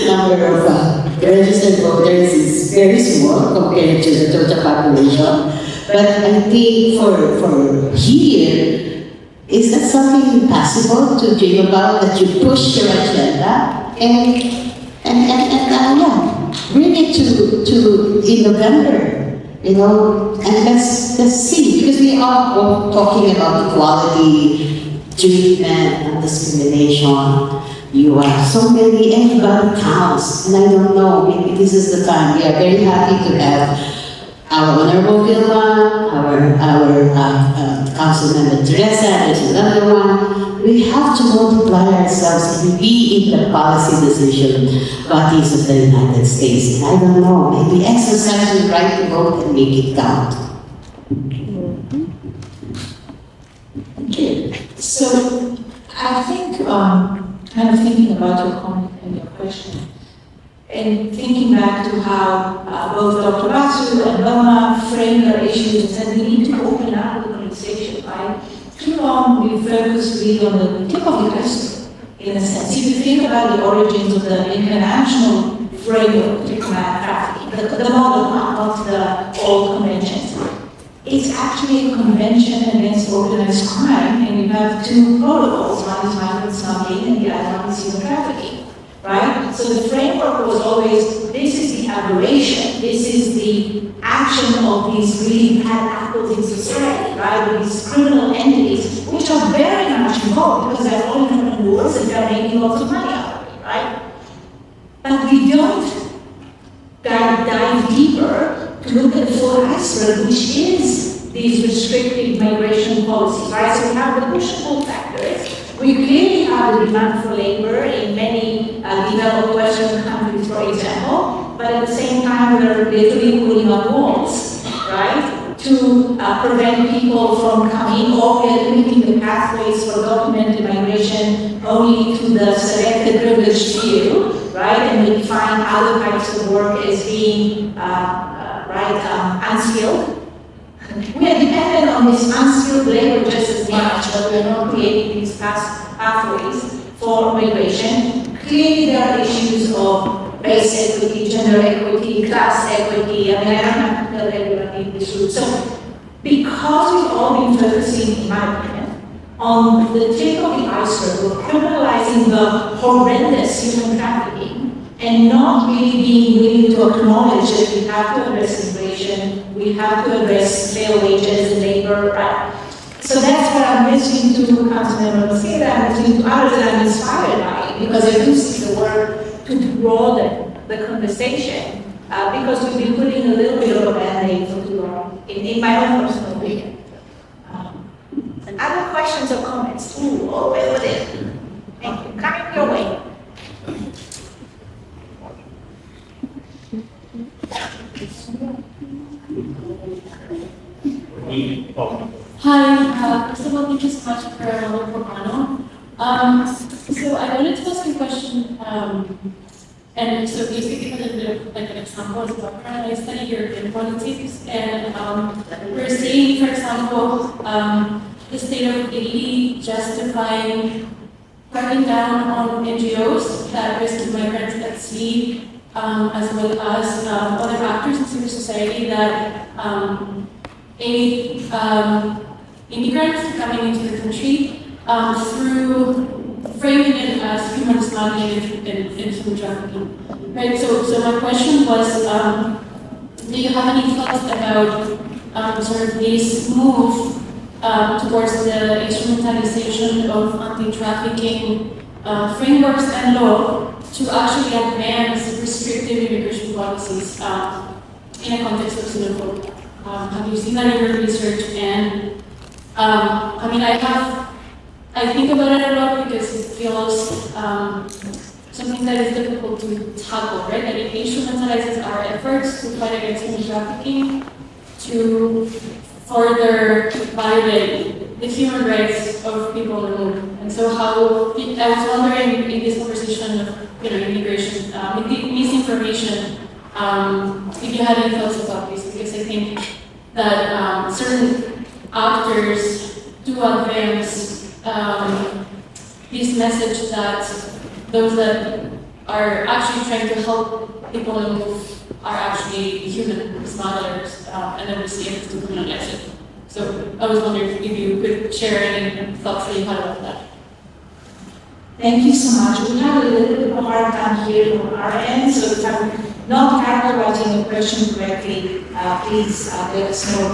Number of registered voters is very small compared to the total population. But I think for here, is that something possible to dream about, that you push your agenda and yeah, bring it to in November? You know, and let's see, because we are all talking about equality, treatment, and discrimination. You have so many, everybody counts, and I don't know, maybe this is the time. We are very happy to have our Honorable Vilma, our Council Member Teresa, there's another one. We have to multiply ourselves and be in the policy decision bodies of the United States. And I don't know, maybe exercise the right to vote and make it count. Thank you. So I think, kind of thinking about your comment and your question, and thinking back to how both Dr. Basu and Velma framed their issues and said we need to open up the conversation, right? Too long we focused really on the tip of the iceberg, in a sense. If you think about the origins of the international framework to combat trafficking, the model one, not the old conventions, it's actually a convention against organized crime, and you have two protocols. One is migrant smuggling, and the other one is human trafficking. Right? So the framework was always, this is the aberration, this is the action of these really bad apples in society, right? With these criminal entities, which are very much involved because they're all entrepreneurs and they're making lots of money out of it, right? But we don't dive deeper to look at the full iceberg, which is these restrictive migration policies, right? So we have the push and pull factors. We clearly have the demand for labor in many developed Western countries, for example, but at the same time, we're literally putting up walls, right, to prevent people from coming, or we're limiting the pathways for documented migration only to the selected privileged few, right, and we find other types of work as being, unskilled, we are dependent on this unskilled labor just as much, but we are not creating these pathways for migration. Clearly, there are issues of race equity, gender equity, class equity. I mean, I don't have to tell everyone in this room. So, because we've all been focusing, in my opinion, on the tip of the iceberg, we're criminalizing the horrendous human trafficking and not really being willing to acknowledge that we have to address inflation, we have to address fair wages and labor, right? So that's what I'm listening to Councilmember Mosqueda, I'm listening to others, and I'm inspired by it, because I do see the work to broaden the conversation, because we've been putting a little bit of a band-aid for too long, in my own personal opinion. Other questions or comments? Ooh, all the way over there. Thank you. Coming your way. Hi, first of all, thank you so much for a wonderful panel. So I wanted to ask you a question, and so basically give a little bit of like an example as a background. I study European politics, and we're seeing, for example, the state of Italy justifying cracking down on NGOs that rescue migrants at sea, as well as other actors in civil society that aid immigrants coming into the country through framing it as human smuggling and human trafficking. Right. So my question was, do you have any thoughts about sort of this move towards the instrumentalization of anti-trafficking frameworks and law to actually advance restrictive immigration policies in a context of xenophobia? Have you seen that in your research? And I mean, I think about it a lot because it feels something that is difficult to tackle, right? That it instrumentalizes our efforts to fight against human trafficking to further violate the human rights of people on the move. And so how, I was wondering in this conversation of, immigration, misinformation, if you had any thoughts about this, because I think that certain actors do advance this message that those that are actually trying to help people on the move are actually human smugglers, and then we see efforts to criminalize it. So I was wondering if you could share any thoughts that you had about that. Thank you so much. We have a little bit of a hard time here on our end, so if I'm not characterizing the question correctly, please let us know.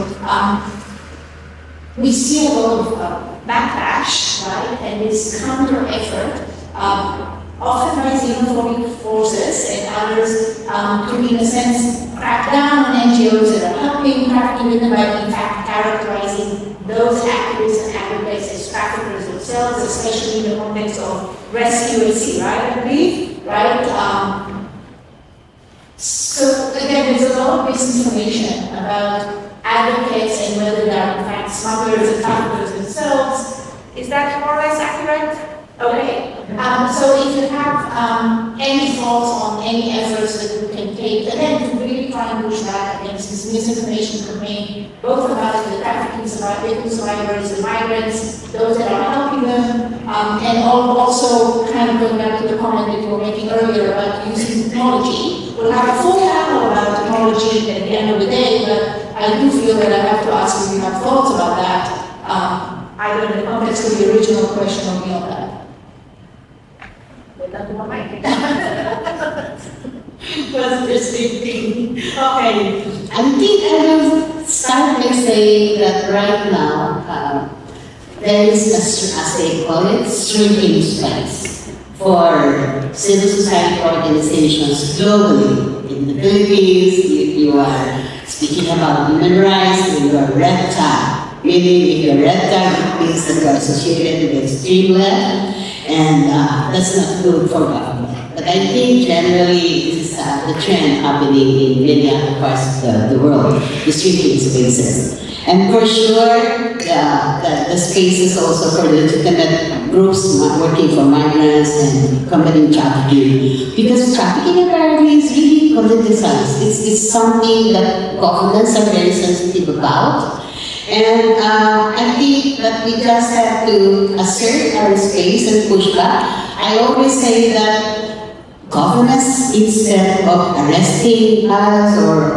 We see a lot of backlash, right, and this counter effort, often by xenophobic forces and others to, in a sense, crack down on NGOs that are helping trafficking victims by, in fact, characterizing those activists and advocates as traffickers themselves, especially in the context of rescue at sea, right, I believe, right? So again, there's a lot of misinformation about advocates and whether they are in fact smugglers and traffickers themselves. Is that more or less accurate? Okay. So if you have any thoughts on any efforts that we can take, again, to really try and push back against this misinformation campaign, both about the trafficking survivors, the migrants, those that are helping them, and also kind of going back to the comment that you were making earlier about using technology. We'll have a full panel about technology at the end of the day, but I do feel that I have to ask if you have thoughts about that, either in the context of the original question or beyond that. Was this thing? Okay. I think I will start by saying that right now, there is, as they call it, shrinking space for civil society organizations globally. In the Philippines, you are speaking about human rights, you are red tag. Meaning, if you're red tag, it means that you are associated with extreme left, and that's not good for government. But I think generally this is the trend happening in many other parts of the world, the shrinking spaces. And for sure, the spaces also for legitimate groups working for migrants and combating trafficking. Because trafficking apparently is really politicized. It's something that governments are very sensitive about. And I think that we just have to assert our space and push back. I always say that governments, instead of arresting us or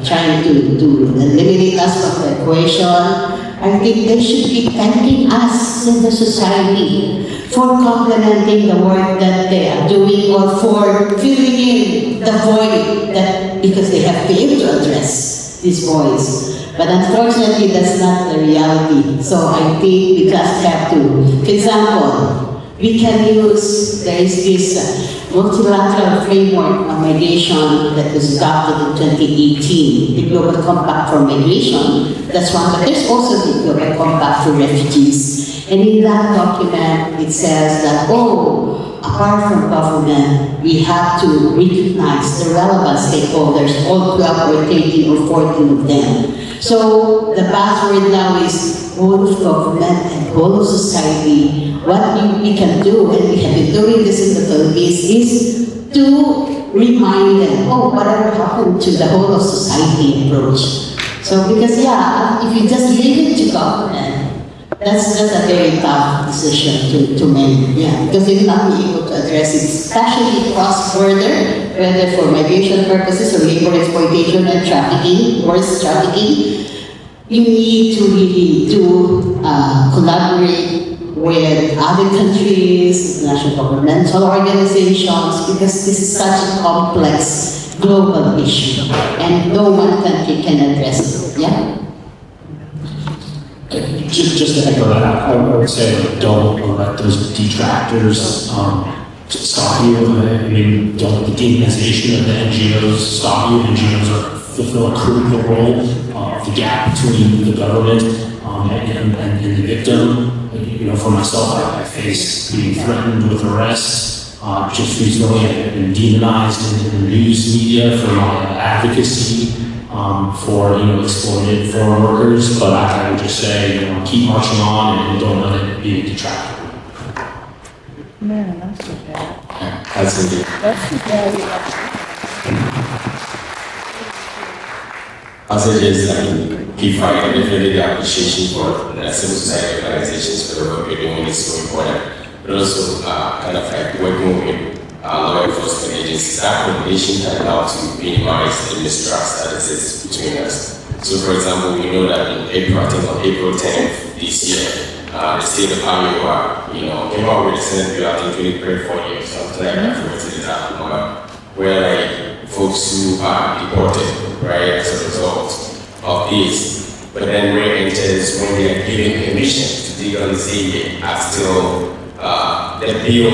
trying to eliminate us from the equation, I think they should be thanking us in the society for complementing the work that they are doing or for filling in the void that because they have failed to address these voids. But unfortunately, that's not the reality. So I think we just have to, for example, we can use, there is this multilateral framework on migration that was adopted in 2018, the Global Compact for Migration. That's one, but there's also the Global Compact for Refugees. And in that document, it says that, apart from government, we have to recognize the relevant stakeholders, all 12 or 13 or 14 of them. So the buzzword now is whole of government and whole of society. What we can do, and we have been doing this in the Philippines, is to remind them, whatever happened to the whole of society approach. So because if you just leave it to government, that's a very tough decision to make, because you'll not be able to address it, especially cross-border, whether for migration purposes or labor exploitation and trafficking, worse trafficking. You need to really collaborate with other countries, international governmental organizations, because this is such a complex global issue, and no one country can address it, Just to echo that, I would say don't let those detractors stop you. I mean, don't let the demonization of the NGOs stop you. NGOs fulfill a critical role of the gap between the government and the victim. For myself, I face being threatened with arrest. Just recently, I've been demonized in the news media for my advocacy. For exploited foreign workers, but I would just say keep marching on and don't let it be a detractor. Man, that's too bad. That's indeed. That's too bad. I'll say just keep fighting. Definitely the appreciation for the civil society organizations for the work you're doing is so important. But also working with law enforcement agencies, that coordination can help to minimize the mistrust that exists between us. So for example, we know that in April, I think on April 10th this year, the state of Iowa, came out with a Senate bill, I think 2024 years, something like that, for the exact number, where folks who are deported, right, as a result of this, but then re-enters when they are given permission to dig on this area, are still, the bill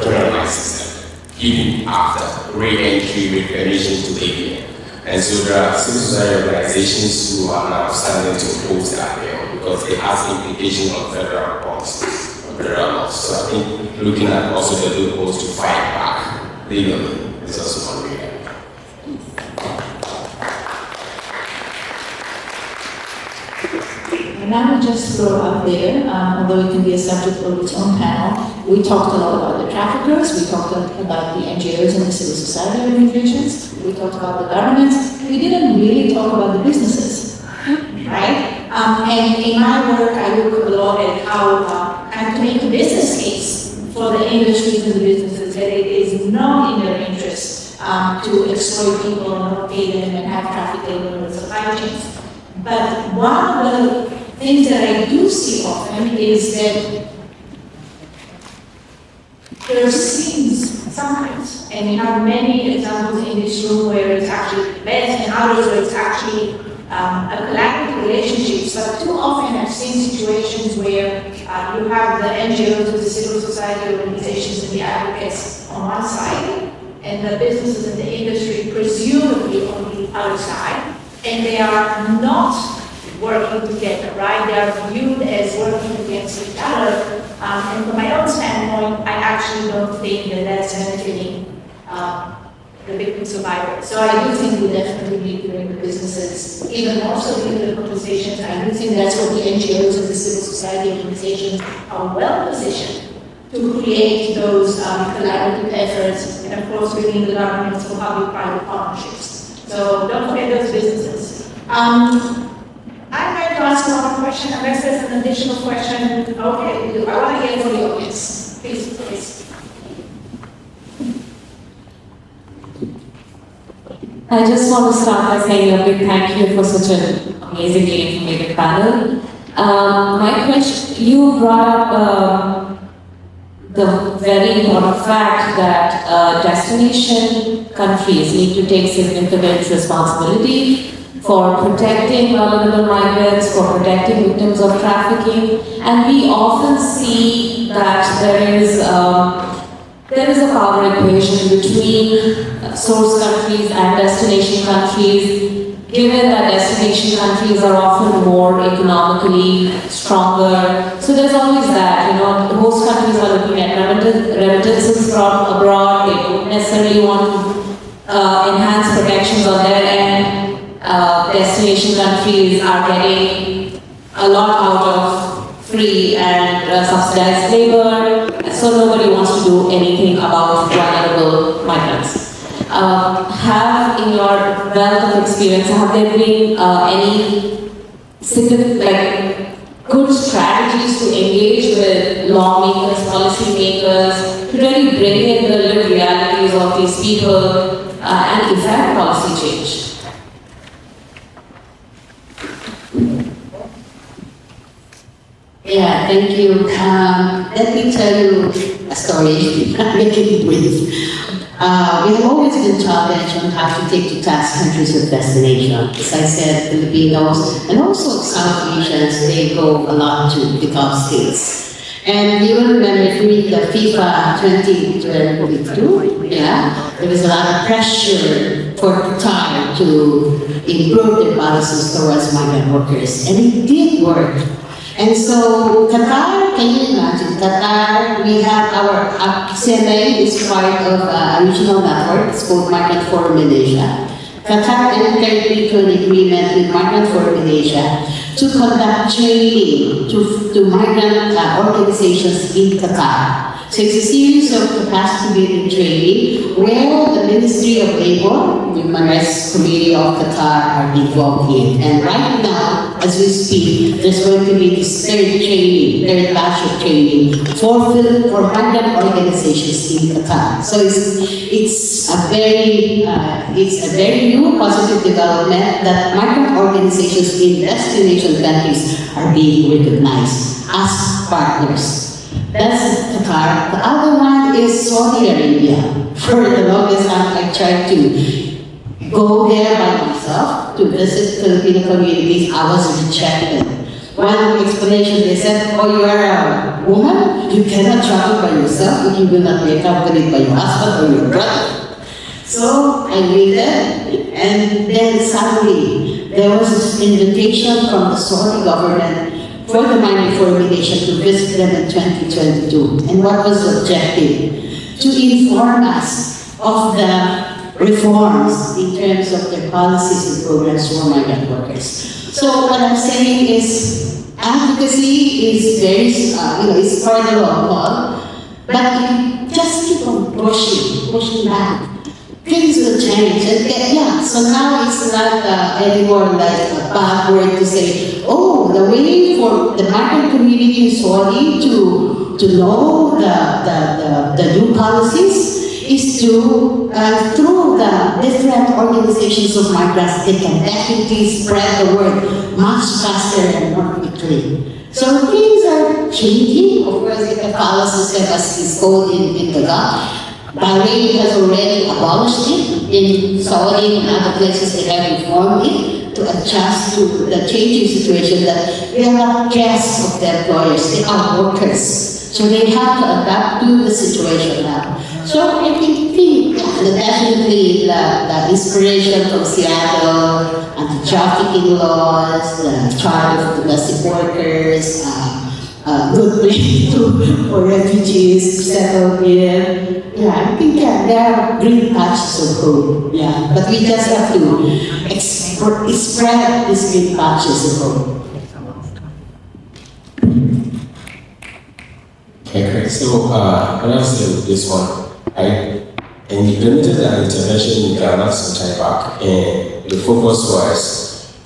criminalizes them, even after re-entry with permission to live here. And so there are civil society organizations who are now standing to oppose that bill because it has implications on federal policies, on federal laws. So I think looking at also the loopholes to fight back legally is also one way. And I would just throw out there, although it can be a subject for its own panel, we talked a lot about the traffickers, we talked about the NGOs and the civil society organizations, we talked about the governments, we didn't really talk about the businesses, right? And in my work, I look a lot at how to make a business case for the industries and the businesses that it is not in their interest to exploit people and not pay them and have traffic labor and supply chains. But one of the things that I do see often is that there seems sometimes, and you have many examples in this room where it's actually less and others where it's actually a collaborative relationships, but too often I've seen situations where you have the NGOs, the civil society organizations and the advocates on one side, and the businesses and the industry presumably on the other side, and they are not working together, right? They are viewed as working against each other. And from my own standpoint, I actually don't think that that's benefiting the victim survivors. So I do think we definitely need to bring the businesses, even more so in the conversations. I do think that's what the NGOs and the civil society organizations are well positioned to create those collaborative efforts, and of course bringing the governments for public-private partnerships. So don't forget those businesses. I read to ask one question, unless there's an additional question. Okay, we do. I want to hear from the audience. Please, please. I just want to start by saying a big thank you for such an amazingly informative panel. My question, you brought up the very important fact that destination countries need to take significant responsibility for protecting vulnerable migrants, for protecting victims of trafficking, and we often see that there is a power equation between source countries and destination countries, given that destination countries are often more economically stronger. So there's always that, host countries are looking at remittances from abroad, they don't necessarily want to enhance protections on their end. Destination countries are getting a lot out of free and subsidized labor, so nobody wants to do anything about vulnerable migrants. Have, in your wealth of experience, have there been any significant, good strategies to engage with lawmakers, policymakers, to really bring in the lived realities of these people and effect policy change? Yeah, thank you. Let me tell you a story. Make it brief. We have always been challenged on how to take to task countries of destination. As I said, Filipinos and also South Asians, they go a lot to the Gulf states. And you will remember during the FIFA 2022, there was a lot of pressure for Qatar to improve their policies towards migrant workers. And it did work. And so Qatar, can you imagine? Qatar, we have our CMA is part of a regional network. It's called Migrant Forum in Asia. Qatar entered into an agreement with Migrant Forum in Asia to conduct training to migrant organizations in Qatar. So it's a series of capacity building training where the Ministry of Labor, the Human Rights Committee of Qatar are involved in. And right now, as we speak, there's going to be this third batch of training for migrant organizations in Qatar. So it's a very new positive development that migrant organizations in destination countries are being recognized as partners. That's Qatar. The other one is Saudi Arabia. For the longest time, I tried to go there by myself to visit Filipino communities. I was rejected. One explanation, they said, oh, you are a woman? You cannot travel by yourself if you will not be accompanied by your husband or your brother. So I waited, and then suddenly there was this invitation from the Saudi government for the Migrant Forum Nation to visit them in 2022. And what was the objective? To inform us of the reforms in terms of their policies and programs for migrant workers. So what I'm saying is, advocacy is very, it's for the long haul, but you just keep on pushing back. Things will change, and so now it's not anymore like a bad word to say, oh, the way for the migrant community in Saudi to know the new policies is to, through the different organizations of migrants, they can definitely spread the word much faster and more quickly. So things are changing. Of course, the kafala system, as it's called in the Gulf, Bahrain has already abolished it. In Saudi and other places, they have reformed it to adjust to the changing situation that they are not guests of the employers, they are workers. So they have to adapt to the situation now. So I think definitely the inspiration from Seattle, anti-trafficking laws, the charge of domestic workers, good place for refugees to settle in. I think there are green patches of hope. But we just have to spread these green patches of hope. Okay, great. So, when I say this one, I implemented an intervention in Ghana some time back, and the focus was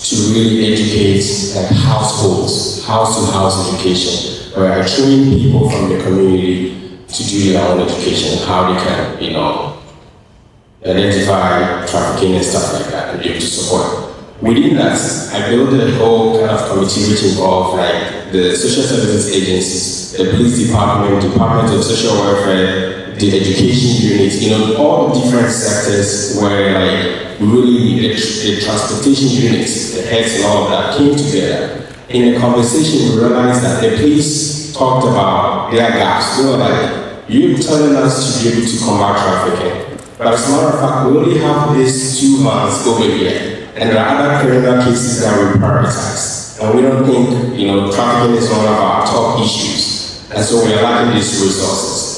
to really educate like households, house-to-house education, where I train people from the community to do their own education, how they can, identify trafficking and stuff like that, and be able to support. Within that, I built a whole kind of committee which involved like the social services agencies, the police department, Department of Social Welfare, the education unit, all the different sectors where like really the transportation units, the heads and all of that came together. In the conversation, we realized that the police talked about their gaps. They were like, you're telling us to be able to combat trafficking. But as a matter of fact, we only have this 2 months over here. And there are other criminal cases that we prioritize. And we don't think, trafficking is one of our top issues. And so we are lacking these resources.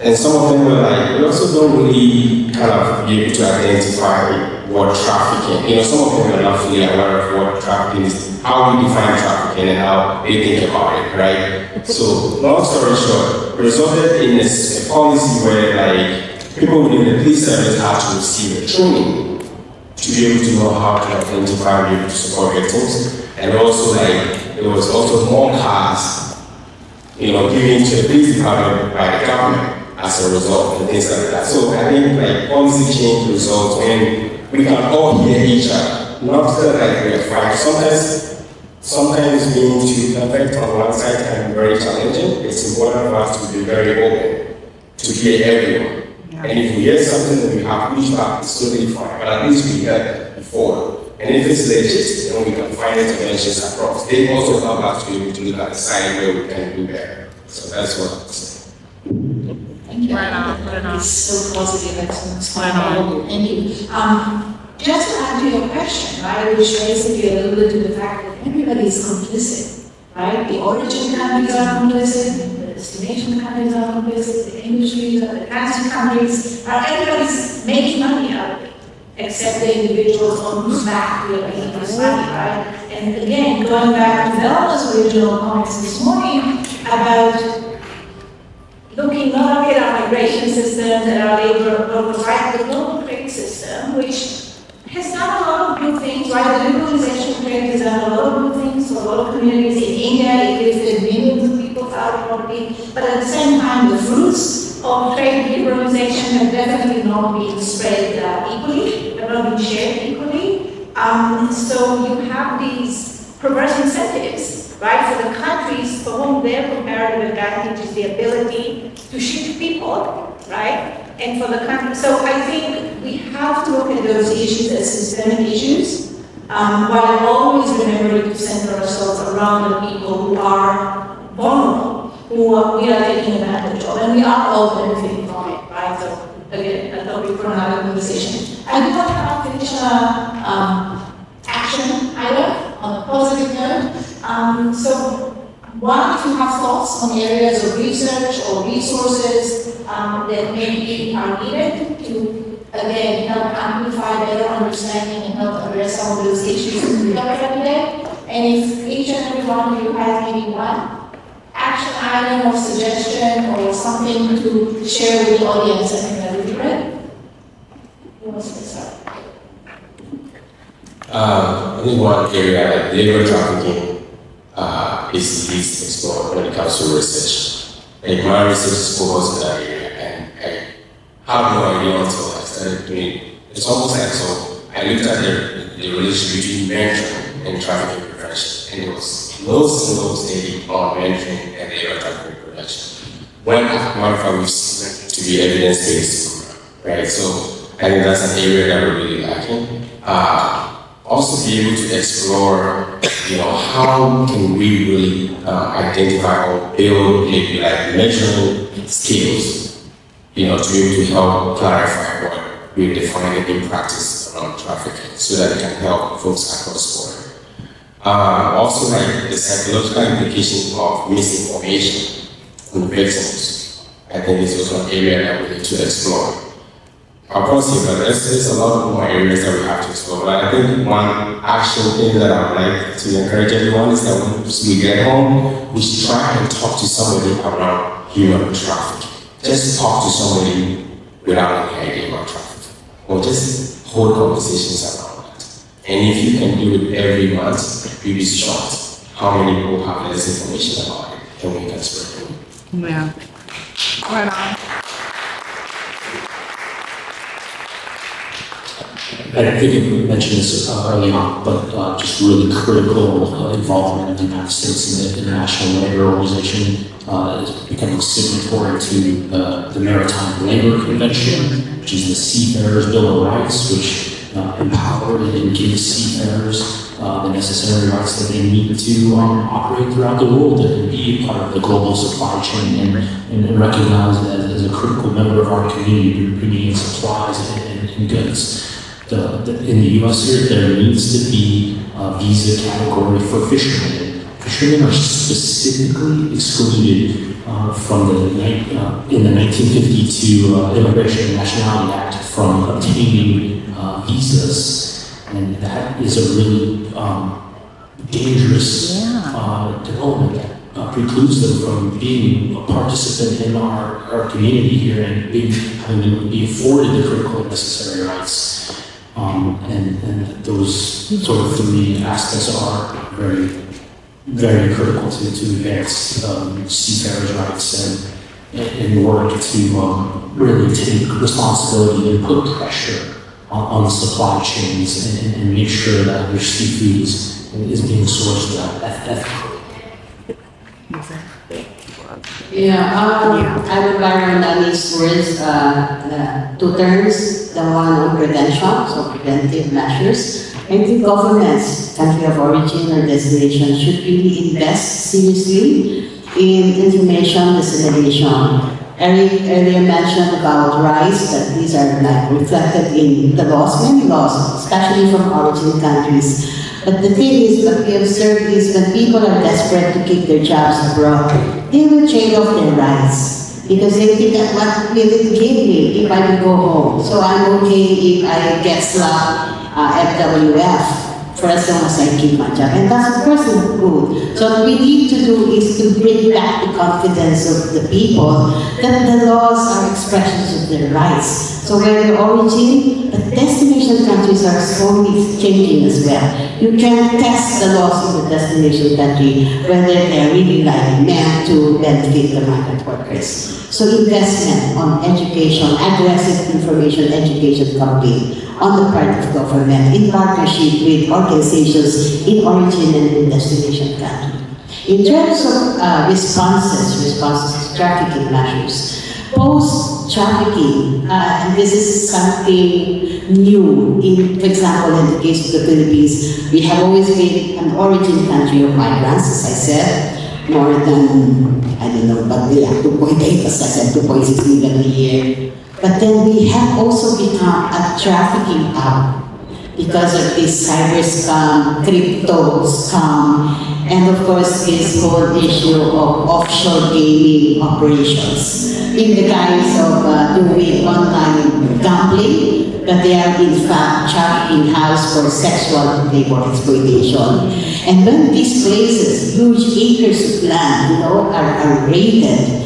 And some of them were like, we also don't really kind of be able to identify what trafficking, some of them are not fully aware of what trafficking is, how we define trafficking and how they think about it, right? So, long story short, resulted in a policy where like people within the police service had to receive a training to be able to know how to identify, be able to support victims, and also like there was also more cars, given to the police department by the government as a result and things like that. So I think like policy change results when we can all hear each other, not like we are fighting. Sometimes being too perfect on one side can be very challenging. It's important for us to be very open to hear everyone. And if we hear something that we have to reach back, it's totally fine. But at least we heard it before. And if it's legit, then we can find interventions across. They also help us to be able to look at the side where we can do better. So that's what I'm saying. Thank you. It's so positive and so inspiring. Thank you. Just to add to your question, right, which basically alluded to the fact that everybody is complicit, right? The origin countries are complicit, the destination countries are complicit, the industries, the transit countries, everybody's making money out of it, except the individuals on whose back we are making this money, right? And again, going back to Velma's original comments this morning about looking not only at our migration systems and our labor, but right, the global trade system, which has done a lot of good things, right? The liberalization trade has done a lot of good things for a lot of communities. In India, it lifted millions of people out of poverty, but at the same time, the fruits of trade liberalization have definitely not been spread equally, have not been shared equally. So you have these perverse incentives, right, for the countries for whom their comparative advantage is the ability to ship people, right? And for the country, so I think we have to look at those issues as systemic issues, while always remembering to center ourselves around the people who are vulnerable, who we are taking advantage of, and we are all benefiting from it, right? So again, a topic for another conversation. I do not have finished action item on a positive note. So one, if you have thoughts on areas of research or resources that maybe are needed to, again, help amplify better understanding and help address some of those issues that we talked about today. And if each and every one of you has maybe one action item or suggestion or something to share with the audience, I think that would be great. Who wants to start? I think one area like labor trafficking is least explored when it comes to research. Like my research is focused on that area, and I have no idea until I started doing. It's almost like I looked at the relationship between mentoring and trafficking prevention, and it was no single study on mentoring and labor trafficking prevention. When one of our we've to be evidence-based, right? So I think that's an area that we're really lacking. Also be able to explore, how can we really identify or build maybe like measuring skills, to be able to help clarify what we're defining in practice around trafficking so that it can help folks across the board. Also like the psychological implications of misinformation on victims, I think is also an area that we need to explore. Of course, there's a lot of more areas that we have to explore, but I think one action thing that I would like to encourage everyone is that once we get home, we should try and talk to somebody around human trafficking. Just talk to somebody without any idea about trafficking, or just hold conversations around that. And if you can do it every month, you'll be shocked how many people have less information about it, and we can spread it. Yeah. Right on. I think you mentioned this early on, but just really critical involvement of the United States in the International Labor Organization is becoming signatory to the Maritime Labor Convention, which is the Seafarers Bill of Rights, which empowered and gives seafarers the necessary rights that they need to operate throughout the world and be part of the global supply chain and recognized as a critical member of our community, bringing in supplies and goods. In the U.S. here, there needs to be a visa category for fishermen. Fishermen are specifically excluded from in the 1952 Immigration and Nationality Act from obtaining visas, and that is a really dangerous development that precludes them from being a participant in our community here and having to be afforded the critical and necessary rights. And those sort of three aspects are very, very critical to advance seafarers' rights and work to really take responsibility and put pressure on the supply chains and make sure that your seafood is being sourced ethically. I would borrow Nani's words, two terms, the one on prevention, so preventive measures. I think governments, country of origin or destination, should really invest seriously in information dissemination. Eric earlier mentioned about rights, that these are like reflected in the laws, many laws, especially from origin countries. But the thing is, what we observe is when people are desperate to keep their jobs abroad, they will trade off their rights because they think that what will it give me if I will go home? So I'm okay if I get slapped FWF for as long as I keep my job. And that's of course good. So what we need to do is to bring back the confidence of the people that the laws are expressions of their rights. So where the origin, but destination countries are slowly changing as well. You can test the laws in the destination country whether they're really like meant to benefit the migrant workers. So investment on education, aggressive information education campaign on the part of government in partnership with organizations in origin and in destination country. In terms of responses to trafficking measures, post-trafficking, and this is something new. For example, in the case of the Philippines, we have always been an origin country of migrants, as I said, more than, I don't know, but yeah, 2.8, as I said, 2.6 million a year. But then we have also become a trafficking hub because of this cyber scam, crypto scam, and of course this whole issue of offshore gaming operations in the guise of doing online gambling, but they are in fact trafficking house for sexual labor exploitation. And when these places, huge acres of land, are raided,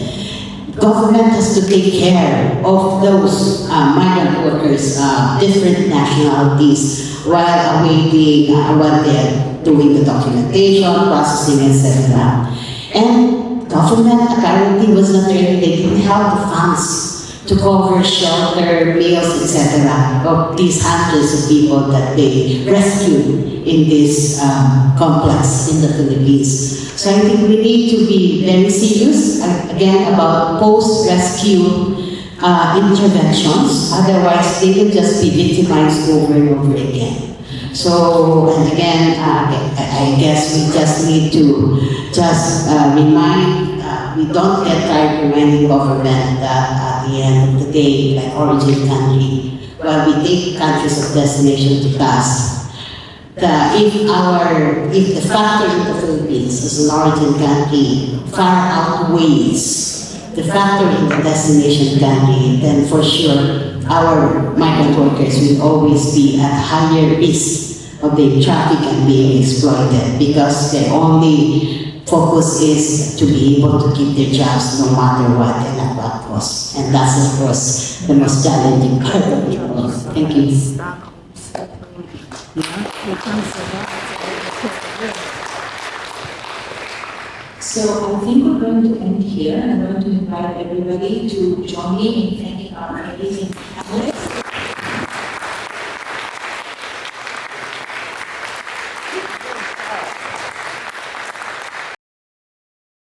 government has to take care of those migrant workers, different nationalities, while awaiting while they're doing the documentation, processing, etc. And government apparently was not ready. They didn't have the funds to cover shelter, meals, etc. of these hundreds of people that they rescued in this complex in the Philippines. So I think we need to be very serious, again, about post-rescue interventions. Otherwise, they will just be victimized over and over again. So, and again, I guess we just need to remind, we don't get tired reminding government that at the end of the day, like origin country, while we take countries of destination to task, if the factor in the Philippines as an origin country far outweighs the factor in the destination country, then for sure our migrant workers will always be at higher risk of being trafficked and being exploited because their only focus is to be able to keep their jobs no matter what and at what cost. And that's of course the most challenging part of it all. Thank you. Yeah. So I think we're going to end here, and I'm going to invite everybody to join me in thanking our amazing